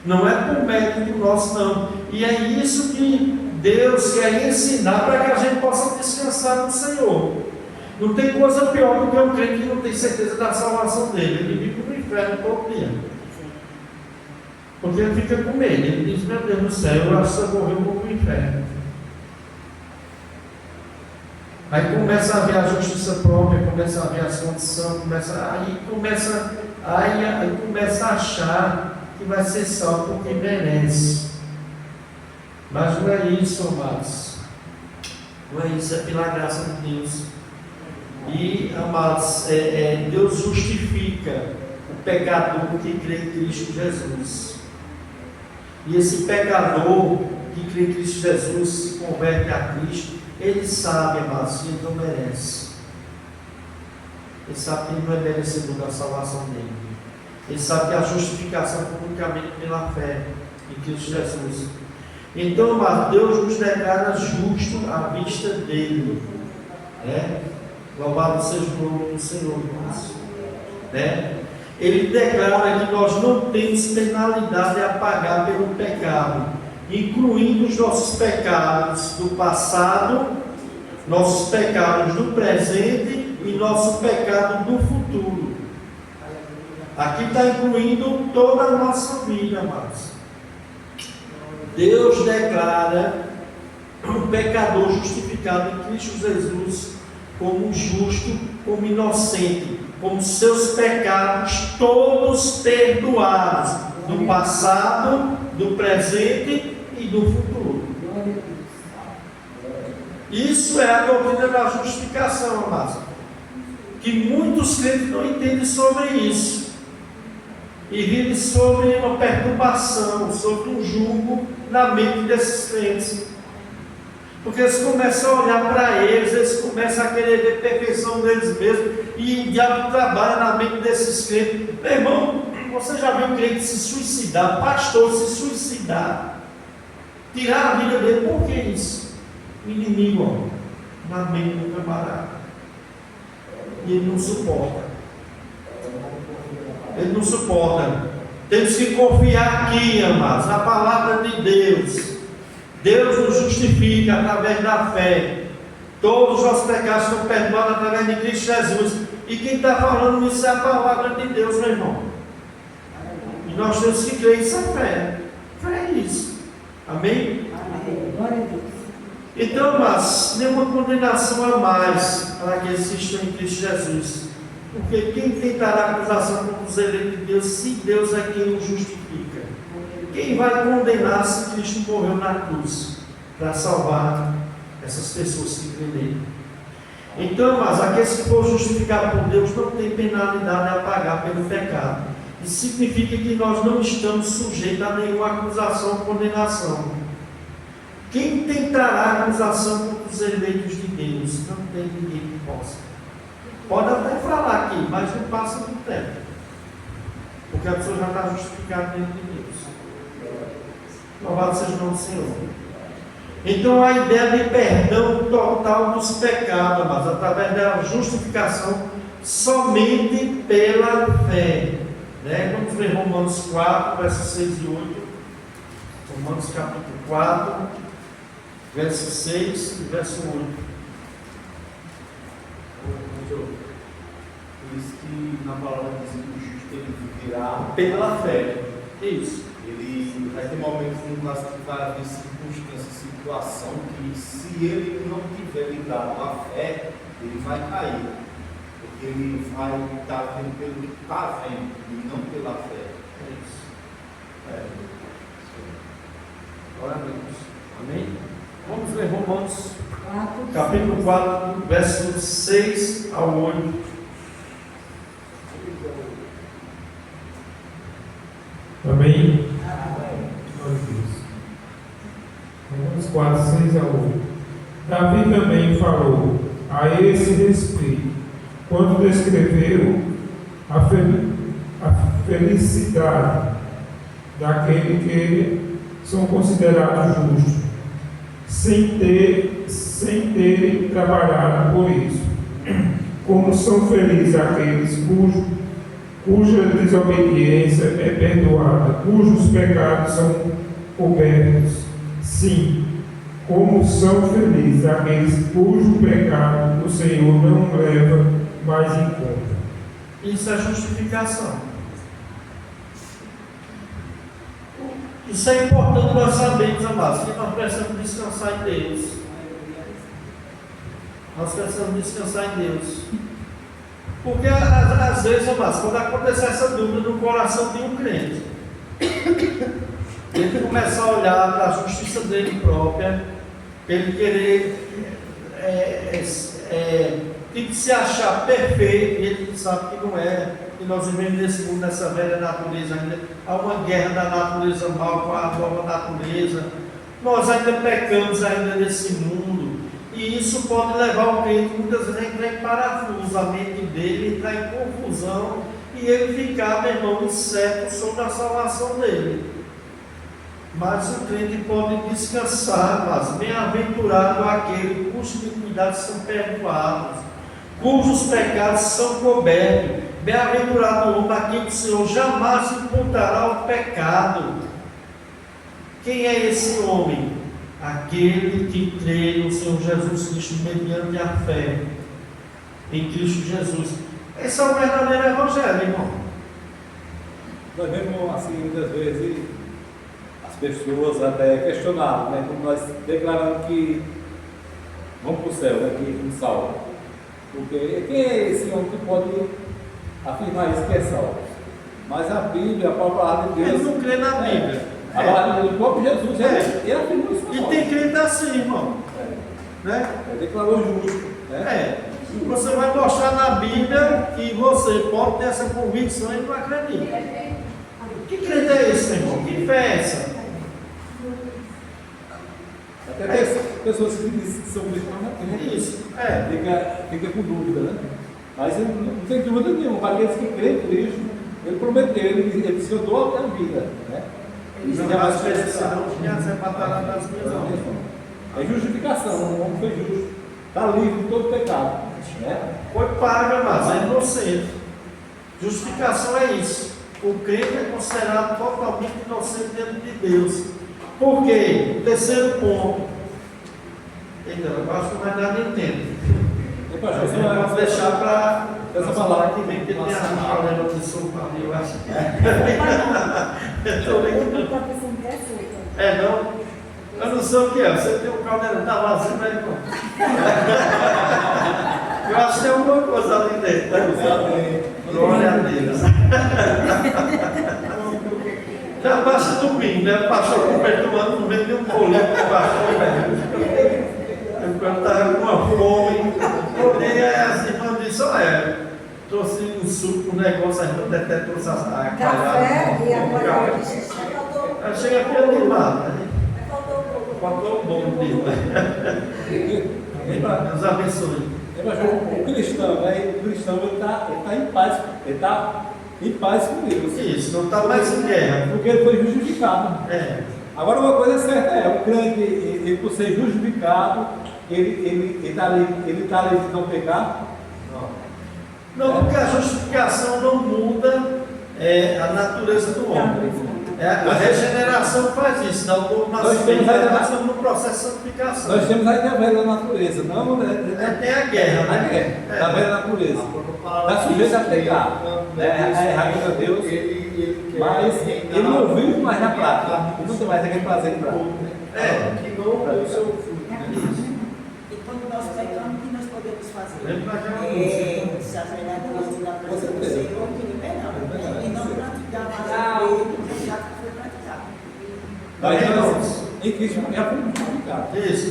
Não é por mérito nosso, não. E é isso que Deus quer ensinar para que a gente possa descansar no Senhor. Não tem coisa pior do que um crente que não tem certeza da salvação dele. Ele vive no inferno todo dia. Porque ele fica com medo, ele diz, meu Deus do céu, eu acho que eu morreu um pouco no inferno. Aí começa a ver a justiça própria, começa a ver as condições, aí começa a achar que vai ser salvo porque merece. Mas não é isso, amados. Não é isso, é pela graça de Deus. E, amados, Deus justifica o pecador que crê em Cristo Jesus. E esse pecador que crê em Cristo Jesus se converte a Cristo, ele sabe, amados, que ele não merece. Ele sabe que ele não é merecedor da salvação dele. Ele sabe que a justificação é unicamente pela fé em Cristo Jesus. Então, amados, Deus nos declara justo à vista dele. Né? Louvado seja o nome do Senhor, irmãos. Né? Ele declara que nós não temos penalidade a pagar pelo pecado, incluindo os nossos pecados do passado, nossos pecados do presente e nosso pecado do futuro. Aqui está incluindo toda a nossa vida, amados. Deus declara o pecador justificado em Cristo Jesus como justo, como inocente, como seus pecados todos perdoados, do passado, do presente e do futuro. Isso é a doutrina da justificação, amados, que muitos crentes não entendem sobre isso, e vivem sobre uma perturbação, sobre um julgo na mente desses crentes. Porque eles começam a olhar para eles começam a querer ver a perfeição deles mesmos, e o diabo trabalha na mente desses crentes. Meu irmão, você já viu um crente se suicidar, pastor se suicidar, tirar a vida dele? Por que isso? O inimigo, ó, na mente do camarada, e ele não suporta. Ele não suporta. Temos que confiar aqui, amados, na palavra de Deus. Deus nos justifica através da fé. Todos os nossos pecados estão perdoados através de Cristo Jesus. E quem está falando isso é a palavra de Deus, meu irmão. E nós temos que crer, isso é fé. Fé é isso. Amém? Amém. Glória a Deus. Então, mas nenhuma condenação a mais para aqueles que estão em Cristo Jesus. Porque quem tentará acusação contra os eleitos de Deus, se Deus é quem o justifica? Quem vai condenar se Cristo morreu na cruz para salvar essas pessoas que creem nele? Então, mas aqueles que foram justificados por Deus não têm penalidade a pagar pelo pecado. Isso significa que nós não estamos sujeitos a nenhuma acusação ou condenação. Quem tentará acusação contra os eleitos de Deus? Não tem ninguém que possa. Pode até falar aqui, mas não passa do tempo. Porque a pessoa já está justificada dentro de Deus. Louvado seja o nome do Senhor. Então a ideia de perdão total dos pecados, mas através da justificação somente pela fé. Né? Vamos ver Romanos 4, versos 6 e 8. Romanos capítulo 4, verso 6 e verso 8. Por isso que na palavra diz que o justo ele viverá Pela fé. Isso. Ele vai ter momentos nas que vai haver circunstâncias, situação que se ele não tiver ligado à fé, ele vai cair. Porque ele vai estar vendo pelo que está vendo e não pela fé. É isso. Glória a Deus. Amém? Vamos ler Romanos capítulo 4, versos 6 ao 8. Amém? Glória a Deus. Romanos 4, 6 a 8. Davi também falou a esse respeito, quando descreveu a felicidade daquele que são considerados justos, sem terem trabalhado por isso. Como são felizes aqueles cuja desobediência é perdoada, cujos pecados são cobertos. Sim, como são felizes aqueles cujo pecado o Senhor não leva mais em conta. Isso é justificação. Isso é importante nós sabermos, amados, que nós precisamos descansar em Deus. Nós precisamos descansar em Deus. Porque às vezes, amados, quando acontecer essa dúvida no coração de um crente, ele começa a olhar para a justiça dele própria, ele querer tem que se achar perfeito, e ele sabe que não é, que nós vivemos nesse mundo, nessa velha natureza ainda, há uma guerra da natureza mal com a nova natureza, nós ainda pecamos ainda nesse mundo, e isso pode levar o crente muitas vezes a entrar em parafuso, a mente dele entrar em confusão, e ele ficar, meu irmão, incerto sobre a salvação dele. Mas o crente pode descansar, mas bem-aventurado aquele cujos iniquidades são perdoados, cujos pecados são cobertos. Bem-aventurado o homem a quem o Senhor jamais imputará o pecado. Quem é esse homem? Aquele que crê no Senhor Jesus Cristo mediante a fé em Cristo Jesus. Esse é o verdadeiro evangelho, irmão. Nós vemos assim muitas vezes as pessoas até questionaram, né? Como nós declaramos que vamos para o céu, né? Que nos salva. Porque quem é esse homem que pode afirmar isso que é salvo? Mas a Bíblia, a palavra de Deus. Ele não crê na Bíblia. A palavra do próprio Jesus, ele afirmou isso. E tem crente assim, irmão. Né? Ele declarou justo. Né? Você vai mostrar na Bíblia que você pode ter essa convicção e não acredita. Que crente é esse, meu irmão? Que fé é essa? Até pessoas que dizem que são cristãos não acreditam. Isso. Fica com dúvida, né? Mas não tem dúvida nenhuma. Para aqueles que creem em Cristo, ele prometeu, ele disse: eu dou até a vida. Né? Jamais precisarão de me separar das minhas almas. É justificação, o homem foi justo. Está livre de todo pecado. Né? Foi pago, mas é inocente. Justificação é isso. O crente é considerado totalmente inocente diante de Deus. Por quê? O terceiro ponto. Então, eu acho que não vai dar nem tempo. Vamos deixar para essa palavra que vem, que tem a problema de sopa ali, eu acho que é. Não? Eu não sei o que é. Você tem um caldeirão, tá vazio, mas não. Eu acho que tem alguma coisa ali dentro. Né? Glória a Deus. Já basta domingo, né? O pastor compertuando, não vem nenhum bolinho para o pastor, velho. Eu estava com uma fome. Porém, as irmãs disseram, olha, trouxe um suco, um negócio, a irmã até trouxe a Café e agora eu cheguei aqui animado, né? Faltou um bom dele. Deus abençoe. O cristão, né? O cristão ele está em paz, ele está em paz com Deus. Isso, não está mais em guerra. Porque ele foi justificado. É. Agora uma coisa certa o crente, ele por ser justificado, ele está livre de não pecar? Não, porque a justificação não muda a natureza do homem. A regeneração faz isso, não o nascimento, nós estamos no processo de santificação. Nós temos ainda a velha natureza, não tem a guerra, a guerra, da velha natureza. Está sujeito a pecar, a errar contra Deus, mas ele não vive mais na prática, ele não tem mais aquele prazer em prática. Que não deu seu fruto. E quando nós pecamos, o que nós podemos fazer? Se ajoelhar diante da presença do Senhor, que liberar, e não praticar mais o que já foi praticado. Mas em Cristo já foi justificado. Isso.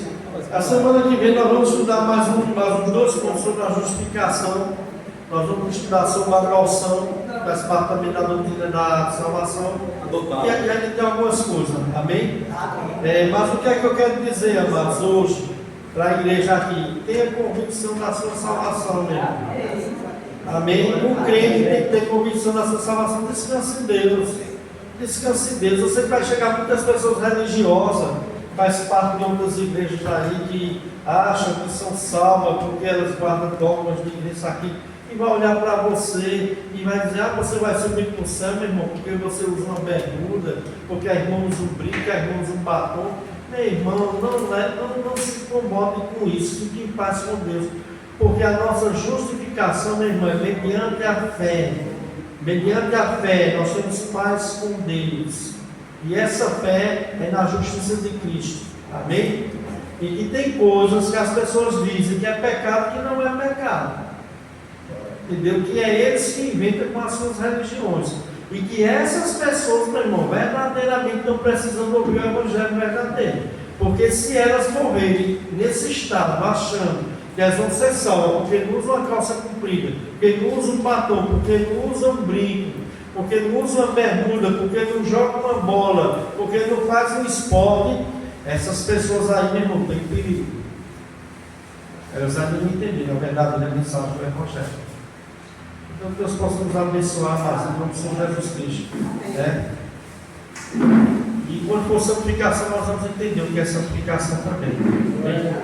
A semana que vem nós vamos estudar mais uns 2 pontos sobre a justificação. Nós vamos estudar sobre a adoção, faz parte também da doutrina da salvação. E aqui tem algumas coisas, amém? Mas o que é que eu quero dizer, amados, hoje, para a igreja aqui? Tenha convicção da sua salvação, meu irmão. Amém? O crente tem que ter convicção da sua salvação. Descanse em Deus. Descanse em Deus. Você vai chegar muitas pessoas religiosas, faz parte de outras igrejas aí que acham que são salvas porque elas guardam dogmas de isso aqui, e vai olhar para você e vai dizer, você vai subir para o céu, meu irmão, porque você usa uma bermuda, porque a irmã usa um brinco, a irmã usa um batom. Meu irmão, não se incomode com isso, fique em paz com Deus, porque a nossa justificação, meu irmão, é mediante a fé. Mediante a fé, nós temos paz com Deus. E essa fé é na justiça de Cristo. Amém? E que tem coisas que as pessoas dizem que é pecado, que não é pecado. Entendeu? Que é eles que inventam com as suas religiões. E que essas pessoas, meu irmão, verdadeiramente estão precisando ouvir o Evangelho verdadeiro. Porque se elas morrerem nesse estado, achando que elas vão ser salvas, porque não usam uma calça comprida, porque não usam um batom, porque não usam um brinco, porque não usam uma bermuda, porque não jogam uma bola, porque não fazem um esporte, essas pessoas aí, meu irmão, têm perigo. Elas ainda não entenderam a verdadeira mensagem do Evangelho. Então Deus possa nos abençoar, mas em nome do Senhor Jesus Cristo. Né? E quando for santificação, nós vamos entender o que é santificação também. Né?